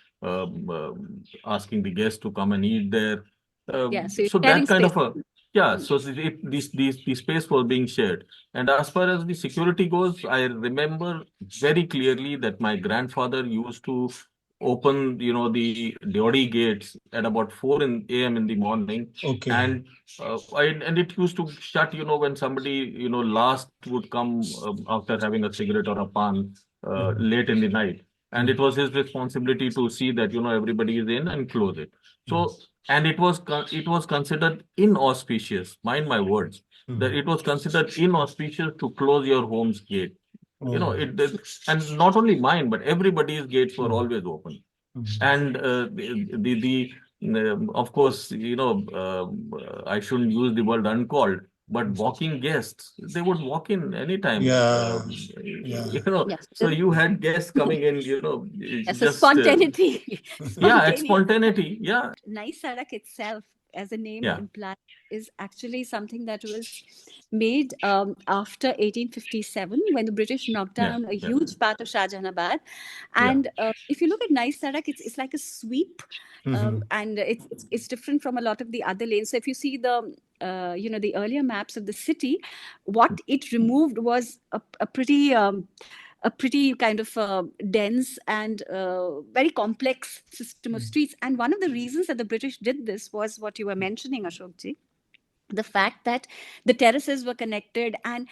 asking the guests to come and eat there. So that kind space. of so the space was being shared. And as far as the security goes, I remember very clearly that my grandfather used to open, the Deodi gates at about 4 a.m. in the morning. Okay. And it used to shut, when somebody, last would come after having a cigarette or a pan late in the night. And it was his responsibility to see that, everybody is in and close it. So, and it was considered inauspicious, mind my words, that it was considered inauspicious to close your home's gate. And not only mine, but everybody's gates were always open. And of course, I shouldn't use the word uncalled, but walking guests, they would walk in anytime. So you had guests coming in, So spontaneity. Spontaneity. Yeah. Nai Sadak itself, as the name implies, is actually something that was made after 1857, when the British knocked down a huge part of Shahjahanabad. And if you look at Nai Sadak, it's like a sweep, and it's different from a lot of the other lanes. So if you see the the earlier maps of the city, what it removed was a pretty kind of dense and very complex system of streets. And one of the reasons that the British did this was what you were mentioning, Ashokji, the fact that the terraces were connected. And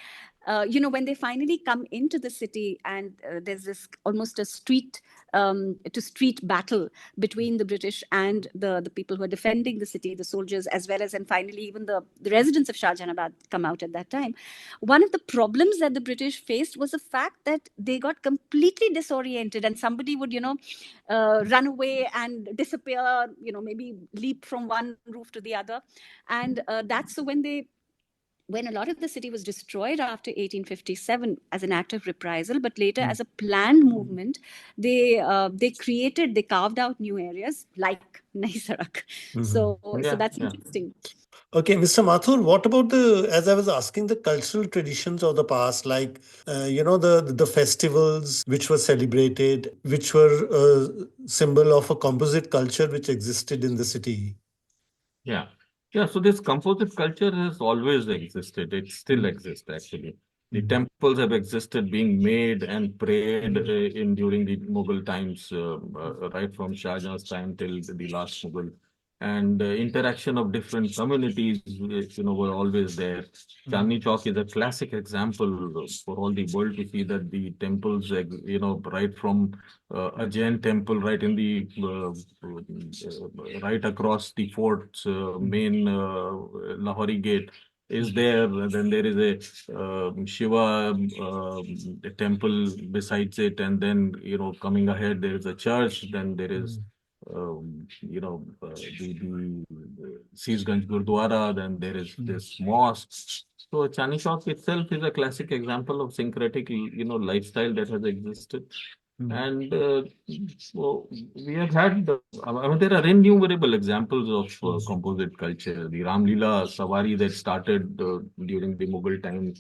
when they finally come into the city, and there's this almost a street to street battle between the British and the people who are defending the city, the soldiers, as well as, and finally even the residents of Shahjahanabad come out at that time. One of the problems that the British faced was the fact that they got completely disoriented, and somebody would run away and disappear, maybe leap from one roof to the other. And that's so when a lot of the city was destroyed after 1857 as an act of reprisal, but later as a planned movement, they carved out new areas like Nai Sadak. So that's interesting. Okay, Mr. Mathur, what about as I was asking, the cultural traditions of the past, like, the festivals which were celebrated, which were a symbol of a composite culture which existed in the city? So this composite culture has always existed. It still exists, actually. The temples have existed, being made and prayed in during the Mughal times, right from Shah Jahan's time till the last Mughal. And interaction of different communities, were always there. Chandni Chowk is a classic example for all the world to see that the temples, right from a Jain temple, right in the right across the fort's main Lahori gate is there. Then there is a Shiva temple besides it, and then coming ahead there is a church. Then there is the Seesganj Gurdwara, then there is this mosque. So Chandni Chowk itself is a classic example of syncretic, lifestyle that has existed. And so we have had, I mean, there are innumerable examples of composite culture. The Ramlila Savari that started during the Mughal time,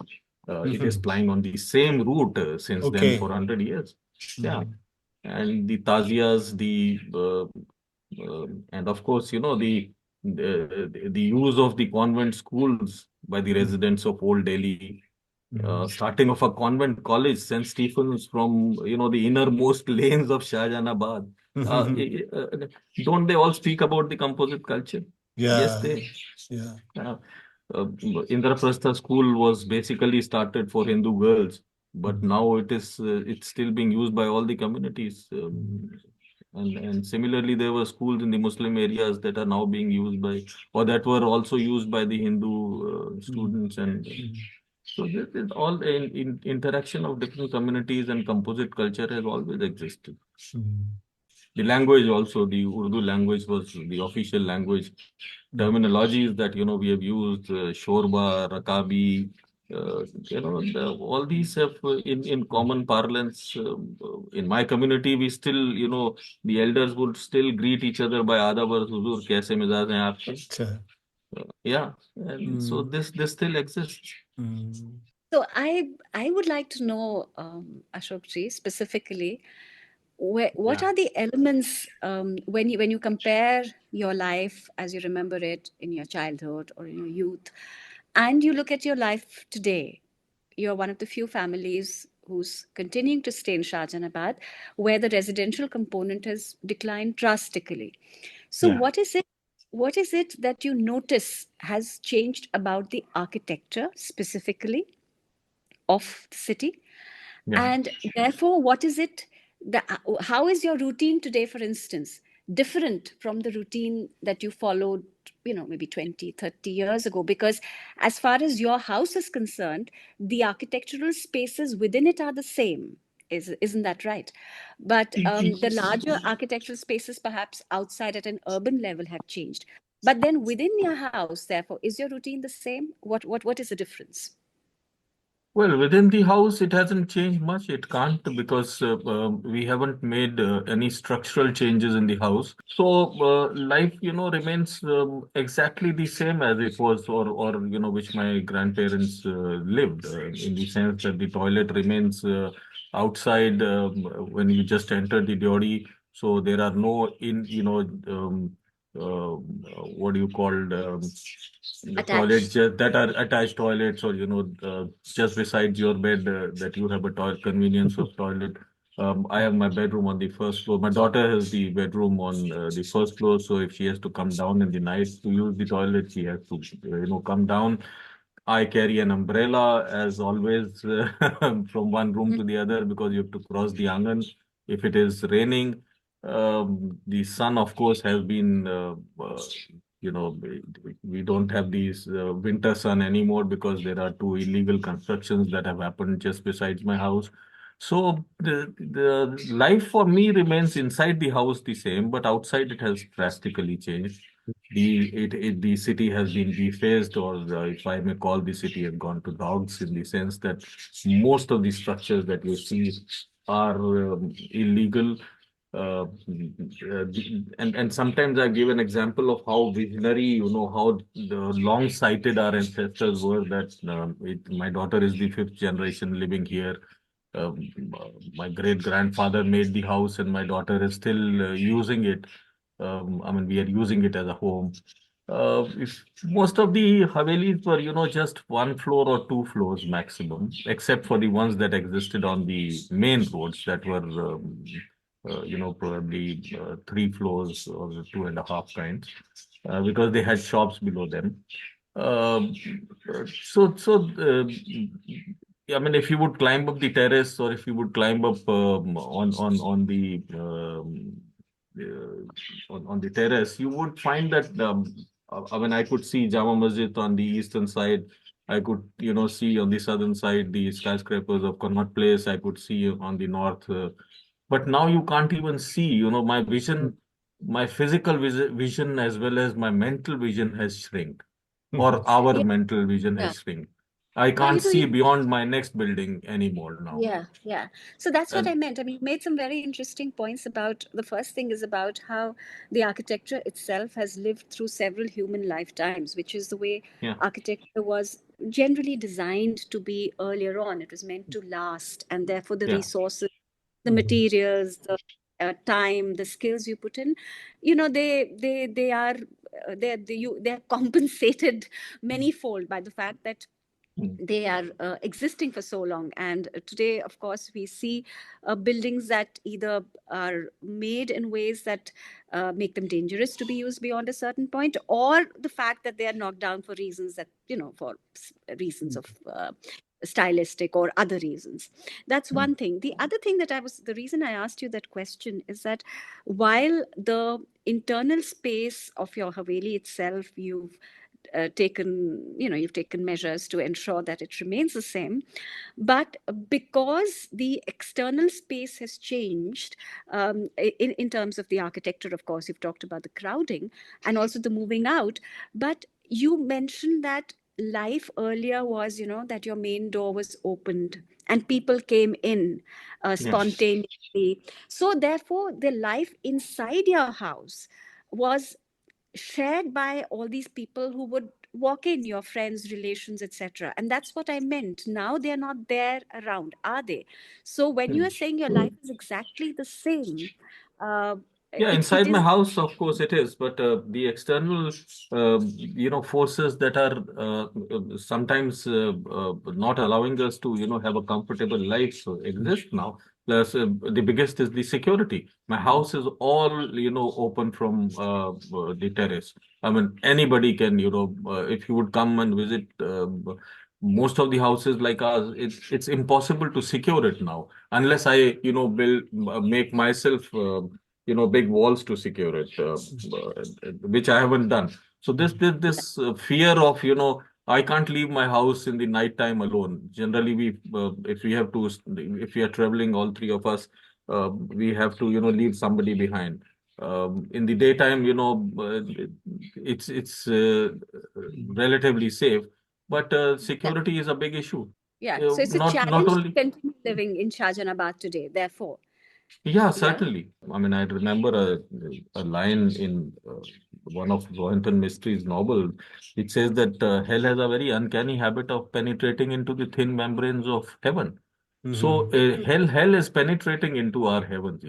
it is plying on the same route since then for Okay. 100 years. Yeah. And the Taziyas, and of course, the use of the convent schools by the residents of Old Delhi, starting of a convent college, St. Stephen's from the innermost lanes of Shahjahanabad. Don't they all speak about the composite culture? Yes, Yeah. they. Yeah. Uh, Indraprastha school was basically started for Hindu girls, but now it's still being used by all the communities. And similarly, there were schools in the Muslim areas that are now being used by, or that were also used by the Hindu students. And so this is all in interaction of different communities, and composite culture has always existed. The language also, the Urdu language was the official language. Terminologies that we have used, shorba, rakabi, all these have in common parlance. In my community, we still, the elders would still greet each other by adab और हुजूर कैसे मिजाज हैं आपके? अच्छा. Yeah, and so this still exists. So I would like to know, Ashok ji, specifically, what Yeah. are the elements when you compare your life as you remember it in your childhood or in your youth, and you look at your life today? You're one of the few families who's continuing to stay in Shahjahanabad, where the residential component has declined drastically. So Yeah. what is it that you notice has changed about the architecture specifically of the city? Yeah. And therefore, what is it how is your routine today, for instance, different from the routine that you followed, maybe 20, 30 years ago? Because as far as your house is concerned, the architectural spaces within it are the same. Isn't that right? But the larger architectural spaces, perhaps outside at an urban level, have changed. But then within your house, therefore, is your routine the same? What is the difference? Well, within the house, it hasn't changed much. It can't, because we haven't made any structural changes in the house. So life, remains exactly the same as it was, or which my grandparents lived, in the sense that the toilet remains outside when you just enter the Diori. So there are no what do you call, the toilets Attached. that are attached toilets, or just beside your bed, that you have a toilet, convenience of toilet. I have my bedroom on the first floor. My daughter has the bedroom on the first floor. So if she has to come down in the night to use the toilet, she has to come down. I carry an umbrella as always, from one room to the other, because you have to cross the angan if it is raining. The sun, of course, has been, we don't have these winter sun anymore, because there are two illegal constructions that have happened just besides my house. So the life for me remains inside the house the same, but outside it has drastically changed. The city has been defaced, or if I may call, the city has gone to dogs, in the sense that most of the structures that you see are illegal. And sometimes I give an example of how visionary, how long-sighted our ancestors were. That my daughter is the fifth generation living here. Um, my great grandfather made the house, and my daughter is still using it. I mean, we are using it as a home. If most of the havelis were, just one floor or two floors maximum, except for the ones that existed on the main roads that were, probably three floors or two and a half kinds, because they had shops below them. Um, so, I mean, if you would climb up the terrace, or if you would climb up on the on the terrace, you would find that, I mean, I could see Jama Masjid on the eastern side. I could, see on the southern side the skyscrapers of Connaught Place. I could see on the north, but now you can't even see. My vision, my physical vision, as well as my mental vision has shrunk, or our Yeah. mental vision Yeah. has shrunk. I Well, can't see beyond my next building anymore now. yeah. So that's what I And meant. I mean, you made some very interesting points about the first thing is about how the architecture itself has lived through several human lifetimes, which is the way yeah, architecture was generally designed to be earlier on. It was meant to last, and therefore the yeah. resources, the materials, the time, the skills you put in, they are they're compensated manyfold by the fact that Mm, they are existing for so long. And today, of course, we see buildings that either are made in ways that make them dangerous to be used beyond a certain point, or the fact that they are knocked down for reasons that, for reasons of stylistic or other reasons. That's mm, one thing. The other thing the reason I asked you that question is that while the internal space of your haveli itself, you've taken measures to ensure that it remains the same, but because the external space has changed, in terms of the architecture, of course, you've talked about the crowding and also the moving out, but you mentioned that life earlier was, that your main door was opened and people came in yeah. spontaneously. So therefore the life inside your house was shared by all these people who would walk in, your friends, relations, etc. And that's what I meant. Now they're not there around, are they? So when you Mm. are saying your life is exactly the same, uh, Yeah, it inside my is. house, of course it is, but the external, forces that are sometimes not allowing us to, have a comfortable life exist now. Plus, the biggest is the security. My house is all, open from the terrace. I mean, anybody can, if you would come and visit most of the houses like ours, it's impossible to secure it now unless I, make myself. Big walls to secure it, which I haven't done. So this fear of, I can't leave my house in the night time alone. Generally, if we are traveling, all three of us, we have to, leave somebody behind. In the daytime, it's relatively safe, but security is a big issue. Yeah, so it's a Not challenge to only. continue living in Shahjahanabad today, therefore. Yeah, Yeah. certainly. I mean, I remember a line in one of Rohinton Mistri's novel. It says that hell has a very uncanny habit of penetrating into the thin membranes of heaven. So hell is penetrating into our heavens,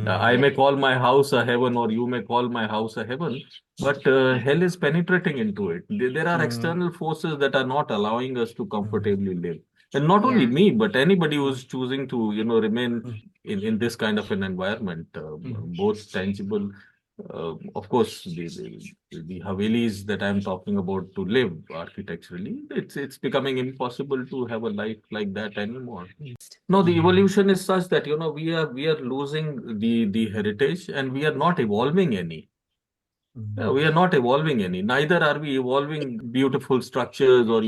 I Yeah. may call my house a heaven, or you may call my house a heaven, but hell is penetrating into it. There are external forces that are not allowing us to comfortably live. And not only Yeah. me, but anybody who's choosing to, remain in this kind of an environment, both tangible. Of course, the Havelis that I'm talking about to live architecturally, it's becoming impossible to have a life like that anymore. No, the evolution is such that we are losing the heritage, and we are not evolving any. Yeah, we are not evolving any. Neither are we evolving beautiful structures or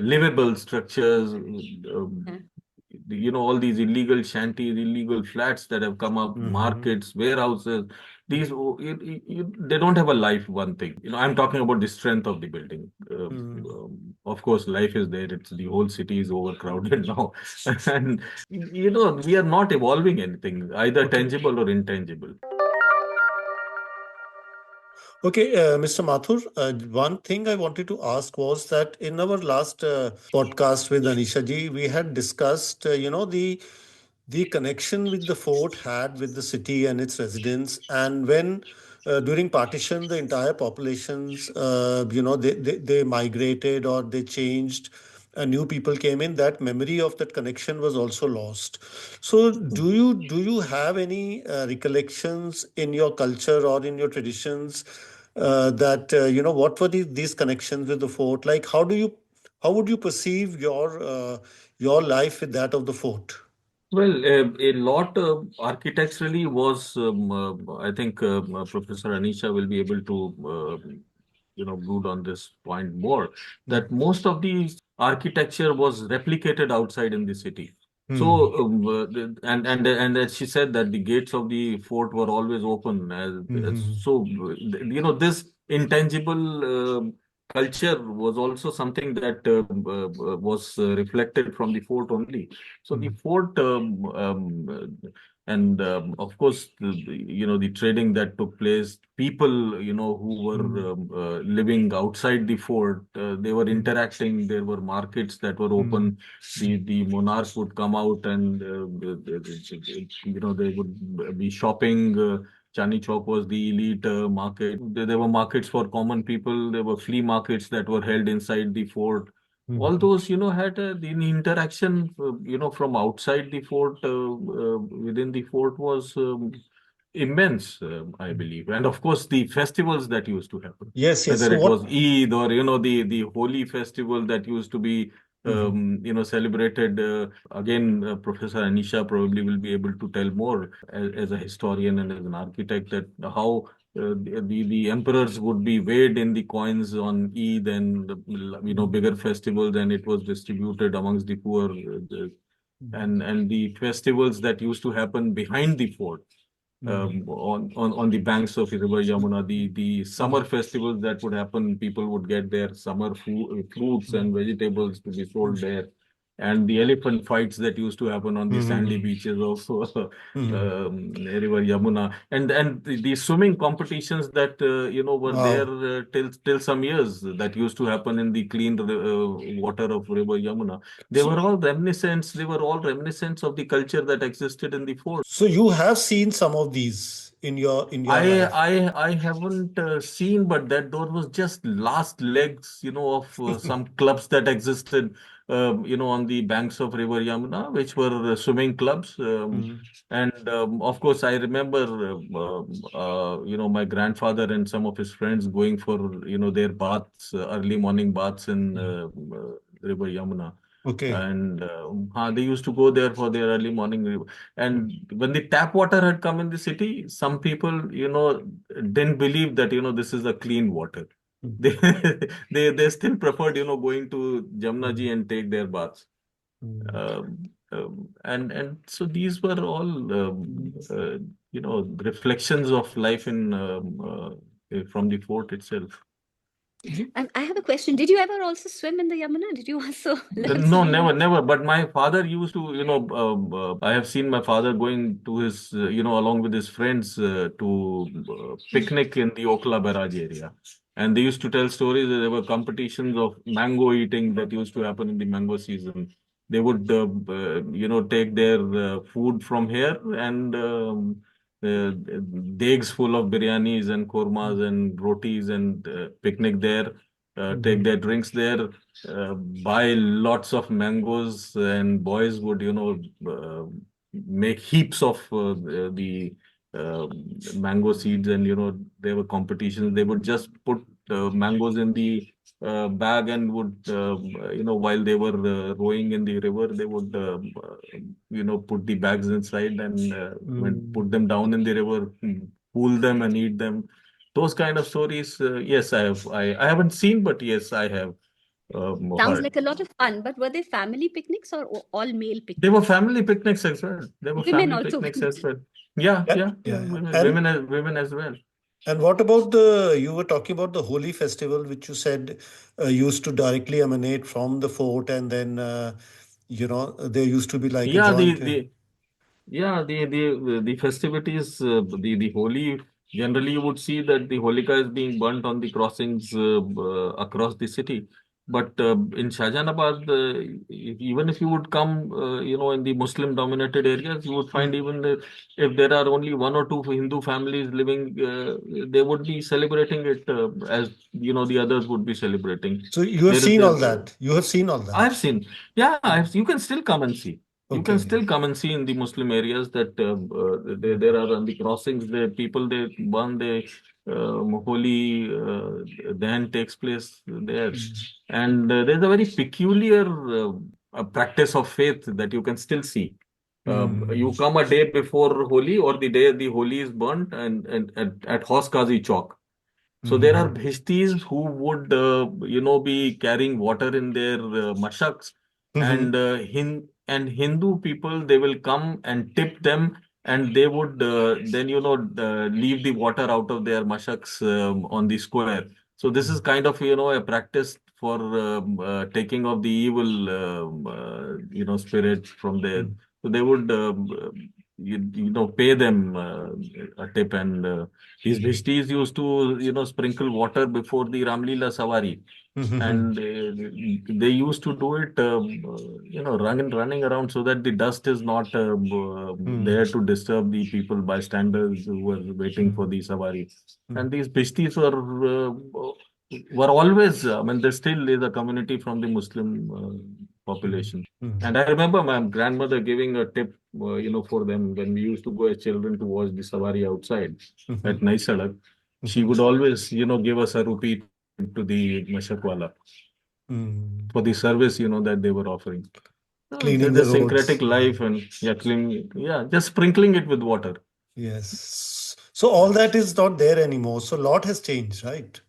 livable structures. Yeah. All these illegal shanties, illegal flats that have come up, markets, warehouses. These they don't have a life. One thing, I'm talking about the strength of the building. Of course, life is there. It's the whole city is overcrowded now, and we are not evolving anything, either tangible or intangible. Okay, Mr. Mathur, one thing I wanted to ask was that in our last podcast with Anisha ji, we had discussed, the connection with the fort had with the city and its residents, and when during partition the entire populations, they migrated or they changed. New people came in. That memory of that connection was also lost. So, do you have any recollections in your culture or in your traditions that what were these connections with the fort? Like, how would you perceive your life with that of the fort? Well, a lot architecturally was, I think Professor Anisha will be able to, brood on this point more, that most of the architecture was replicated outside in the city. So, and as she said that the gates of the fort were always open. So, this intangible culture was also something that was reflected from the fort only. So the fort, and of course, the trading that took place, people, who were living outside the fort, they were interacting. There were markets that were open. The monarch would come out and, they would be shopping. Chani Chowk was the elite market. There were markets for common people. There were flea markets that were held inside the fort. All those, had the interaction, from outside the fort, within the fort was immense, I believe. And of course, the festivals that used to happen, Yes, yes. whether So it was what? Eid or, the holy festival that used to be, celebrated. Again, Professor Anisha probably will be able to tell more as a historian and as an architect, that how the emperors would be weighed in the coins on Eid and, bigger festivals, and it was distributed amongst the poor. And the festivals that used to happen behind the fort, on the banks of the river Yamuna, the summer festivals that would happen, people would get their summer fruits and vegetables to be sold there, and the elephant fights that used to happen on the sandy beaches of river Yamuna, and the swimming competitions that were there Wow. till some years, that used to happen in the clean water of river Yamuna. They So, were all reminiscents. They were all reminiscents of the culture that existed in the fort. so you have seen some of these in your I life. I haven't seen, but that door was just last legs, of some clubs that existed, on the banks of River Yamuna, which were swimming clubs. And of course, I remember, my grandfather and some of his friends going for, their baths, early morning baths in River Yamuna. Okay. And they used to go there for their early morning. And when the tap water had come in the city, some people, didn't believe that, this is a clean water. They they still preferred, going to Jamna ji and take their baths. And so these were all, reflections of life in, from the fort itself. And I have a question. Did you ever also swim in the Yamuna? Did you also learn No, swimming? never, never. But my father used to, I have seen my father going to his, along with his friends, to picnic in the Okla Barrage area. And they used to tell stories that there were competitions of mango eating that used to happen in the mango season. They would, take their food from here, and dags full of biryanis and kormas and rotis, and picnic there, take their drinks there, buy lots of mangoes, and boys would, make heaps of the uh, mango seeds, and, there were competitions. They would just put mangoes in the bag, and would, while they were rowing in the river, they would, put the bags inside, and put them down in the river, cool them and eat them. Those kind of stories, yes, I haven't seen, but yes, I have Sounds heard. like a lot of fun, but were they family picnics or all male They were picnics? family picnics as well. They were Women family also picnics went. as well. Yeah, Yeah, yeah, yeah. yeah, yeah. Women as well. And what about the, you were talking about the Holi festival, which you said used to directly emanate from the fort, and then, there used to be like a Yeah, joint. the festivities, the Holi, generally you would see that the Holika is being burnt on the crossings across the city. But in Shahjahanabad, even if you would come, in the Muslim dominated areas, you would find, even if there are only one or two Hindu families living, they would be celebrating it as, the others would be celebrating. So you have There is seen all there. that. You have seen all I've that. seen, yeah, you can still come and see. You can Okay. still come and see in the Muslim areas that there are, on the crossings, the people, they burn the holy, then takes place there. And there's a very peculiar practice of faith that you can still see. You come a day before Holi, or the day the Holi is burnt, and at Horse Kazi Chowk. So there are bhishtis who would, be carrying water in their mashaks, and Hindu people, they will come and tip them, and they would then, leave the water out of their mashaks on the square. So this is kind of, a practice for taking off the evil, spirit from there. So they would, pay them a tip, and these bhishtis used to, sprinkle water before the Ramlila Savari, and they used to do it, running around so that the dust is not there to disturb the people, bystanders who were waiting for the Savari. And these bhishtis were always, I mean, there still is a community from the Muslim population. And I remember my grandmother giving a tip, for them when we used to go as children to watch the Savari outside at Naisadak. She would always, give us a rupee to the Mashakwala for the service, that they were offering. Cleaning The the syncretic roads. life and just sprinkling it with water. Yes. So all that is not there anymore. So a lot has changed, right?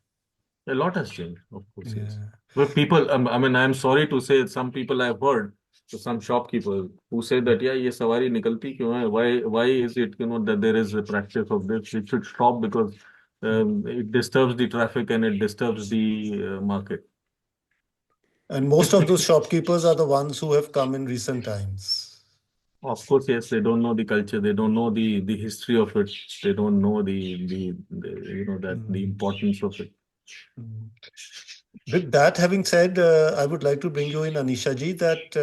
A lot has changed, of course, yes. Yeah. But people, I mean, I'm sorry to say, some people I've heard, so some shopkeepers who say that, yeah, ये सवारी निकलती क्यों है? Why is it, that there is a practice of this? It should stop because it disturbs the traffic and it disturbs the market. And most of those shopkeepers are the ones who have come in recent times. Of course, yes, they don't know the culture, they don't know the history of it, they don't know the importance of it. With that having said, I would like to bring you in, Anisha ji, that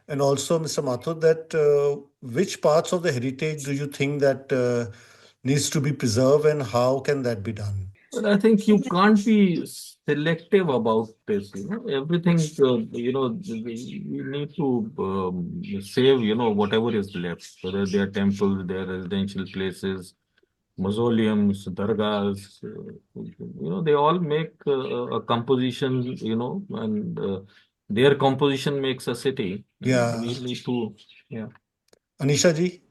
and also Mr. Mathur, that which parts of the heritage do you think that needs to be preserved, and how can that be done? But I think you can't be selective about this. Everything. We need to save. Whatever is left, whether they are temples, they are residential places, mausoleums, dargahs. They all make a composition. And their composition makes a city. And Yeah. we need to. Yeah. Anisha ji?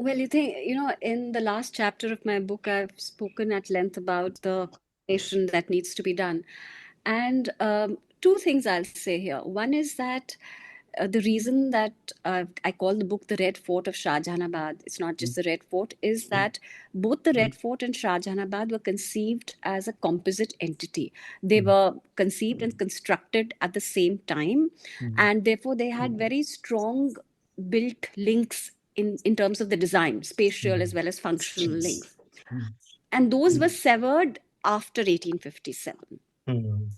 Well, in the last chapter of my book, I've spoken at length about the conservation that needs to be done. And two things I'll say here. One is that the reason that I call the book The Red Fort of Shahjahanabad, it's not just the Red Fort, is that both the Red Fort and Shahjahanabad were conceived as a composite entity. They were conceived and constructed at the same time, and therefore they had very strong built links in terms of the design, spatial as well as functional links. And those were severed after 1857.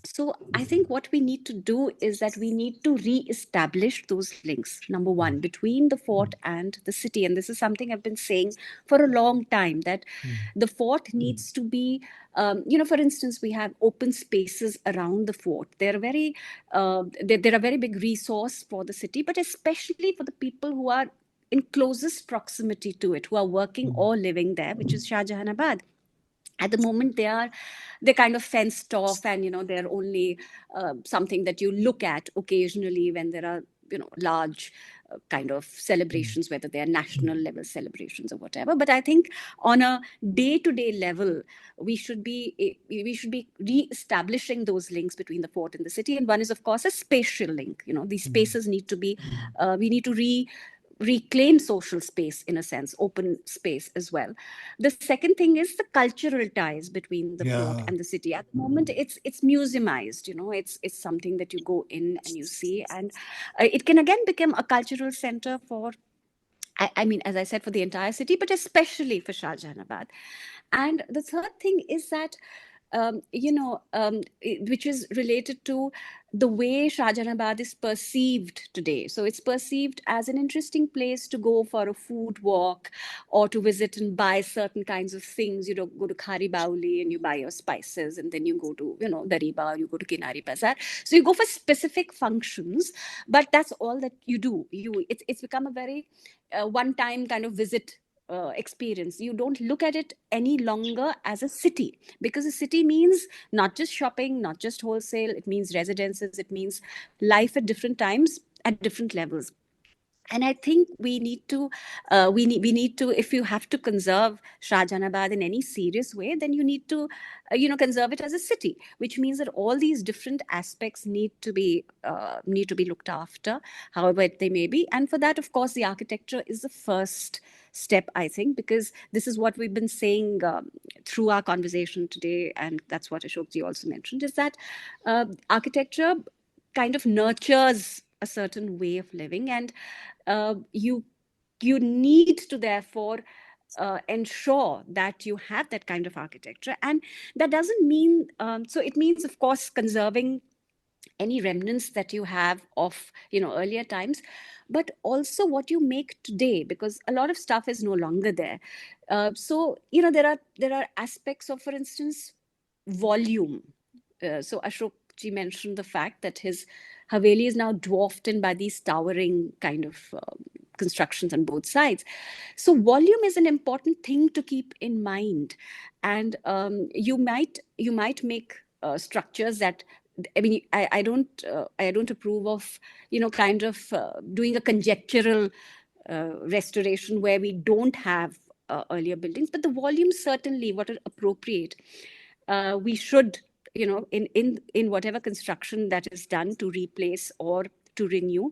So I think what we need to do is that we need to re-establish those links, number one, between the fort and the city. And this is something I've been saying for a long time, that the fort needs to be, for instance, we have open spaces around the fort. They're they're a very big resource for the city, but especially for the people who are in closest proximity to it, who are working or living there, which is Shahjahanabad. At the moment, they're kind of fenced off, and they're only something that you look at occasionally when there are large kind of celebrations, whether they are national level celebrations or whatever. But I think on a day-to-day level, we should be re-establishing those links between the fort and the city. And one is, of course, a spatial link. These spaces need to be we need to reclaim social space, in a sense, open space as well. The second thing is the cultural ties between the fort and the city. At the moment, it's museumized. It's something that you go in and you see, and it can again become a cultural center for, I mean, as I said, for the entire city, but especially for Shahjahanabad. And the third thing is that, which is related to the way Shahjahanabad is perceived today. So it's perceived as an interesting place to go for a food walk, or to visit and buy certain kinds of things. You go to Khari Bauli and you buy your spices, and then you go to, Dariba, or you go to Kinari Bazaar. So you go for specific functions, but that's all that you do. It's become a very one-time kind of visit experience. You don't look at it any longer as a city, because a city means not just shopping, not just wholesale. It means residences. It means life at different times, at different levels. And I think we need to, if you have to conserve Shahjahanabad in any serious way, then you need to, conserve it as a city, which means that all these different aspects need to be looked after, however they may be. And for that, of course, the architecture is the first step, I think, because this is what we've been saying through our conversation today, and that's what Ashokji also mentioned, is that architecture kind of nurtures a certain way of living, and you need to therefore ensure that you have that kind of architecture. And that doesn't mean, so it means, of course, conserving any remnants that you have of earlier times, but also what you make today, because a lot of stuff is no longer there. So there are aspects of, for instance, volume. So Ashok ji mentioned the fact that his haveli is now dwarfed in by these towering kind of constructions on both sides. So volume is an important thing to keep in mind, and you might make structures that, I mean, I don't approve of kind of doing a conjectural restoration where we don't have earlier buildings, but the volume certainly what are appropriate. We should, in whatever construction that is done to replace or to renew,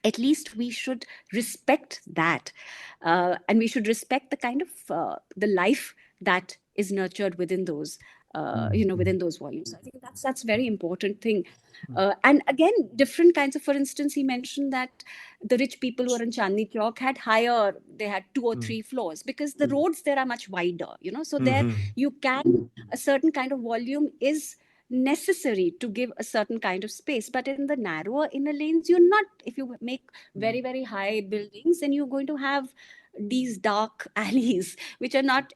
at least we should respect that, and we should respect the kind of the life that is nurtured within those within those volumes. So I think that's very important thing. And again, different kinds of, for instance, he mentioned that the rich people who are in Chandni Chowk they had 2 or 3 floors, because the roads there are much wider, so there you can, a certain kind of volume is necessary to give a certain kind of space. But in the narrower inner lanes, you're not, if you make very, very high buildings, then you're going to have these dark alleys, which are not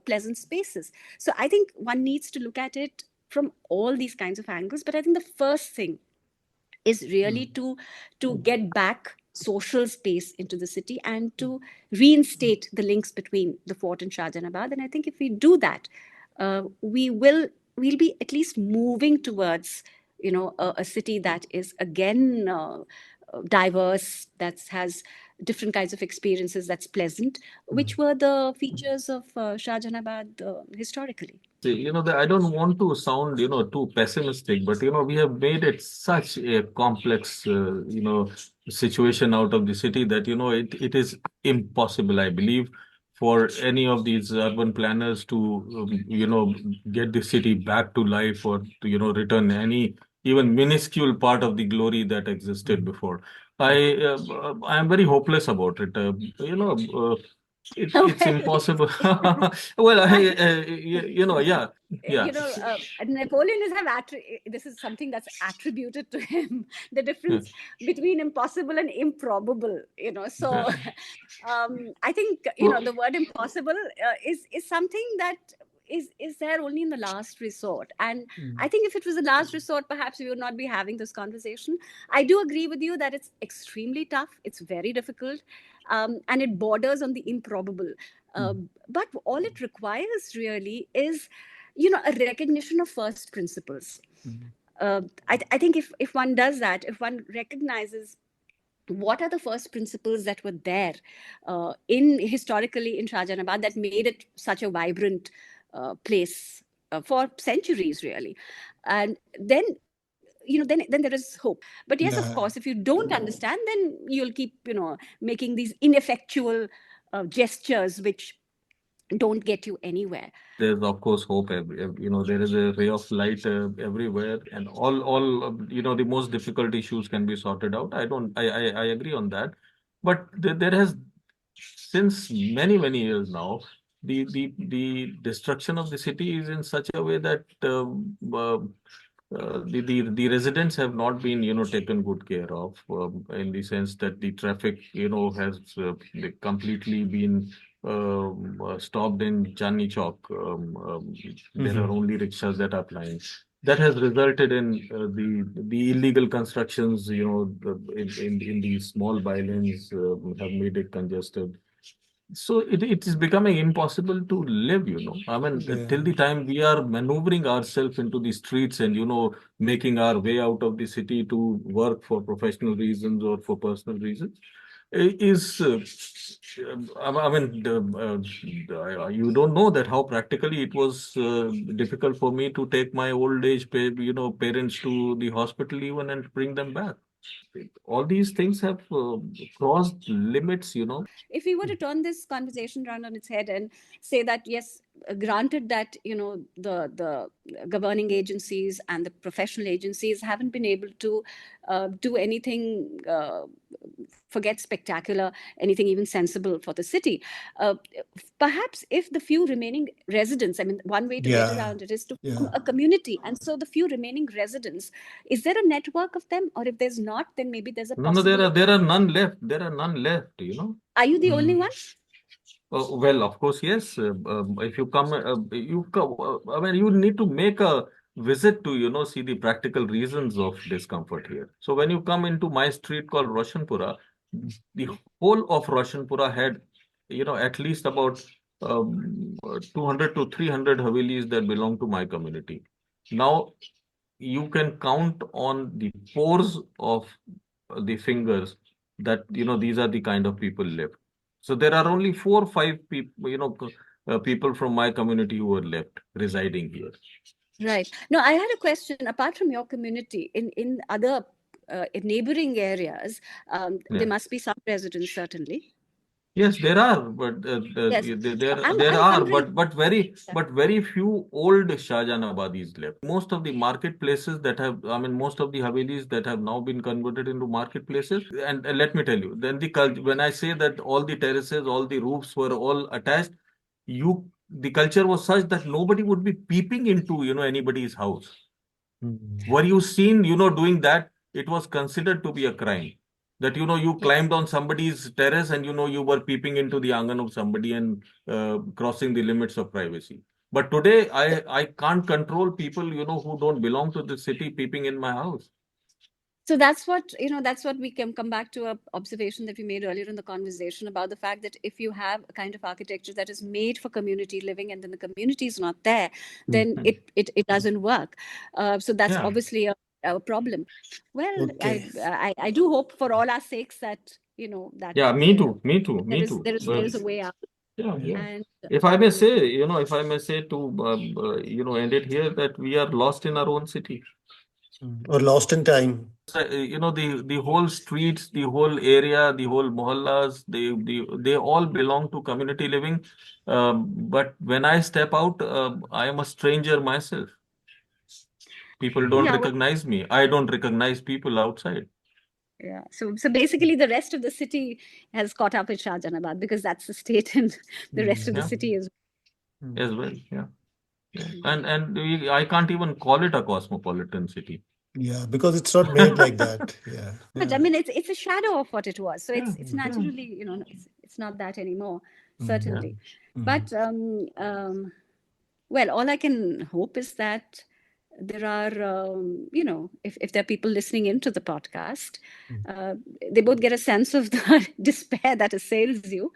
pleasant spaces. So I think one needs to look at it from all these kinds of angles. But I think the first thing is really to get back social space into the city and to reinstate the links between the fort and Shahjahanabad. And I think if we do that, we'll be at least moving towards a city that is again diverse, that has different kinds of experiences, that's pleasant, which were the features of Shahjahanabad historically. I don't want to sound, too pessimistic, but, we have made it such a complex, situation out of the city that, it is impossible, I believe, for any of these urban planners to, get the city back to life, or to, return any even minuscule part of the glory that existed before. I am very hopeless about it. It's impossible. Well, yeah, yeah. Napoleon is this is something that's attributed to him, the difference between impossible and improbable, so I think the word impossible is something that is there only in the last resort. And I think if it was the last resort, perhaps we would not be having this conversation. I do agree with you that it's extremely tough, it's very difficult, and it borders on the improbable. But all it requires really is a recognition of first principles. I think if one does that, if one recognizes what are the first principles that were there in historically in Shahjahanabad that made it such a vibrant place for centuries, really, and then then there is hope. But yes, of course, if you don't understand, then you'll keep making these ineffectual gestures which don't get you anywhere. There's of course hope. There is a ray of light everywhere, and all the most difficult issues can be sorted out. I agree on that, but there has, since many years now, the destruction of the city is in such a way that the residents have not been taken good care of, in the sense that the traffic has completely been stopped in Chandni Chowk. There are only rickshaws that are plying. That has resulted in the illegal constructions, in these small bylanes, have made it congested. So it is becoming impossible to live, I mean, till the time we are maneuvering ourselves into the streets and, making our way out of the city to work for professional reasons or for personal reasons, is I mean you don't know that how practically it was difficult for me to take my old age parents to the hospital even and bring them back. All these things have crossed limits. If we were to turn this conversation around on its head and say that yes, granted that the governing agencies and the professional agencies haven't been able to do anything, forget spectacular, anything even sensible for the city, uh, perhaps if the few remaining residents, I mean, one way to get Yeah. around it is to Yeah. form a community, and so the few remaining residents, is there a network of them, or if there's not, then maybe there's a No, possibility. there are none left. There are none left. Are you the only one? Well, of course, yes. If you come, I mean, you need to make a visit to, see the practical reasons of discomfort here. So when you come into my street called Roshanpura, the whole of Roshanpura had, at least about 200 to 300 havelis that belong to my community. Now, you can count on the pores of the fingers that these are the kind of people left. So there are only 4 or 5 people, people from my community who are left residing here. Right. No, I had a question. Apart from your community, in other in neighboring areas, there Yeah. must be some residents, certainly. Yes, there are, but Yes. there I'm are, wondering. but very few old Shahjahanabadis left. Most of the marketplaces that have, I mean, most of the havelis that have now been converted into marketplaces. And let me tell you, then when I say that all the terraces, all the roofs were all attached, the culture was such that nobody would be peeping into anybody's house. Were you seen doing that? It was considered to be a crime. That you climbed on somebody's terrace and you were peeping into the angan of somebody and crossing the limits of privacy. But today I can't control people who don't belong to the city peeping in my house. So that's what we can come back to a observation that we made earlier in the conversation about the fact that if you have a kind of architecture that is made for community living and then the community is not there, then it doesn't work. So that's Yeah. obviously a problem. Well, Okay. I do hope for all our sakes that that Yeah, me too, me too, there me is too. there is a way out. Yeah, yeah. And If I may say, if I may say to end it here, that we are lost in our own city. Or lost in time. The whole streets, the whole area, the whole mohallas, they all belong to community living. But when I step out, I am a stranger myself. People don't yeah, well, recognize me. I don't recognize people outside. yeah. So basically, the rest of the city has caught up with Shahjahanabad because that's the state, and the rest of the Yeah, city is. as well. Yeah, yeah. And I can't even call it a cosmopolitan city. Yeah, because it's not made like that. Yeah. But Yeah. I mean, it's a shadow of what it was. So Yeah, it's yeah, naturally, it's not that anymore, yeah. certainly. But well, all I can hope is that there are, if there are people listening into the podcast, they both get a sense of the despair that assails you,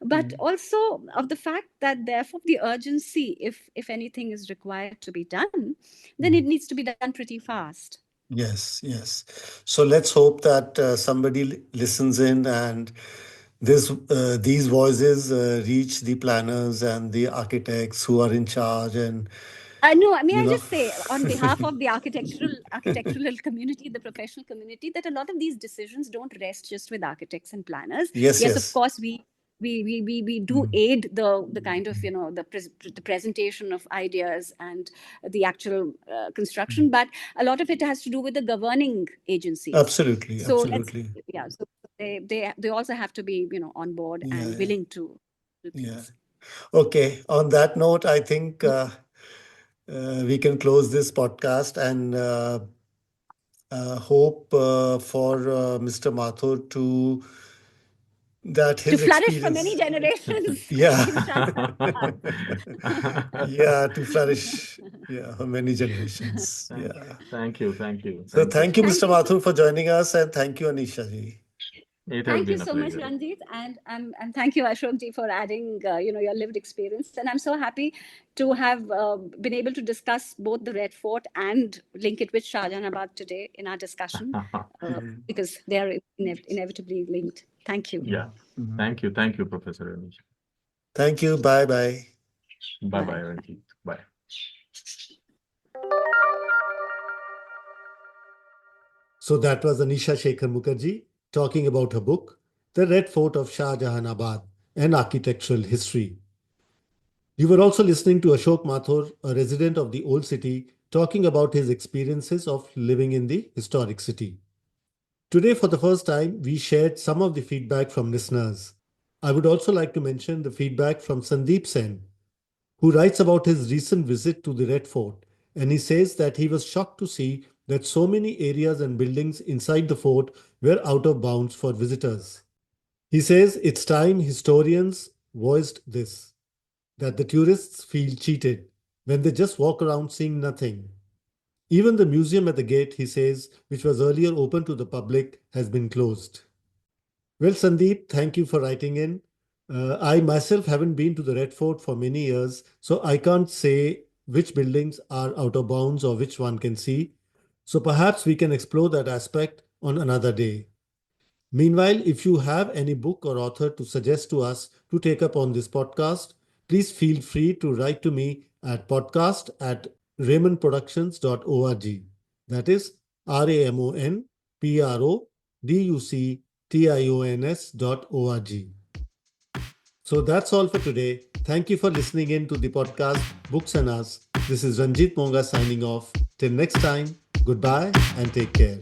but also of the fact that therefore the urgency, if anything is required to be done, then it needs to be done pretty fast. Yes, yes. So let's hope that somebody listens in and these voices reach the planners and the architects who are in charge, and No, may you I know. just say, on behalf of the architectural community, the professional community, that a lot of these decisions don't rest just with architects and planners. Yes, Yes, of yes. course, we do aid the kind of the presentation of ideas and the actual construction, but a lot of it has to do with the governing agencies. Absolutely, So let's absolutely. so they also have to be on board and Yeah, willing to do yeah. things. Okay. On that note, I think we can close this podcast and hope for Mr. Mathur to that To his flourish for many experience. generations Yeah. in Shahjahanabad. Yeah, to flourish. Yeah, for many generations. Yeah. Thank you, thank you, So thank you thank you, so Thank Mr. much. you. Mathur, for joining us, and thank you, Anisha ji. It has Thank you been a so much, pleasure. Ranjit, and thank you, Ashok ji, for adding your lived experience. And I'm so happy to have been able to discuss both the Red Fort and link it with Shahjahanabad today in our discussion, because they are inevitably linked. Thank you. Yeah. Thank you, Professor Anisha. Thank you. Bye bye. Bye Bye. bye, Ranjit. Bye. So that was Anisha Shekhar Mukherji talking about her book, The Red Fort of Shahjahanabad, an Architectural History. You were also listening to Ashok Mathur, a resident of the Old City, talking about his experiences of living in the historic city. Today, for the first time, we shared some of the feedback from listeners. I would also like to mention the feedback from Sandeep Sen, who writes about his recent visit to the Red Fort, and he says that he was shocked to see that so many areas and buildings inside the fort were out of bounds for visitors. He says it's time historians voiced this, that the tourists feel cheated when they just walk around seeing nothing. Even the museum at the gate, he says, which was earlier open to the public, has been closed. Well, Sandeep, thank you for writing in. I myself haven't been to the Red Fort for many years, so I can't say which buildings are out of bounds or which one can see. So perhaps we can explore that aspect on another day. Meanwhile, if you have any book or author to suggest to us to take up on this podcast, please feel free to write to me at podcast@raymondproductions.org. That is RAMONPRODUCTIONS.org. So that's all for today. Thank you for listening in to the podcast Books and Us. This is Ranjit Monga signing off. Till next time, goodbye and take care.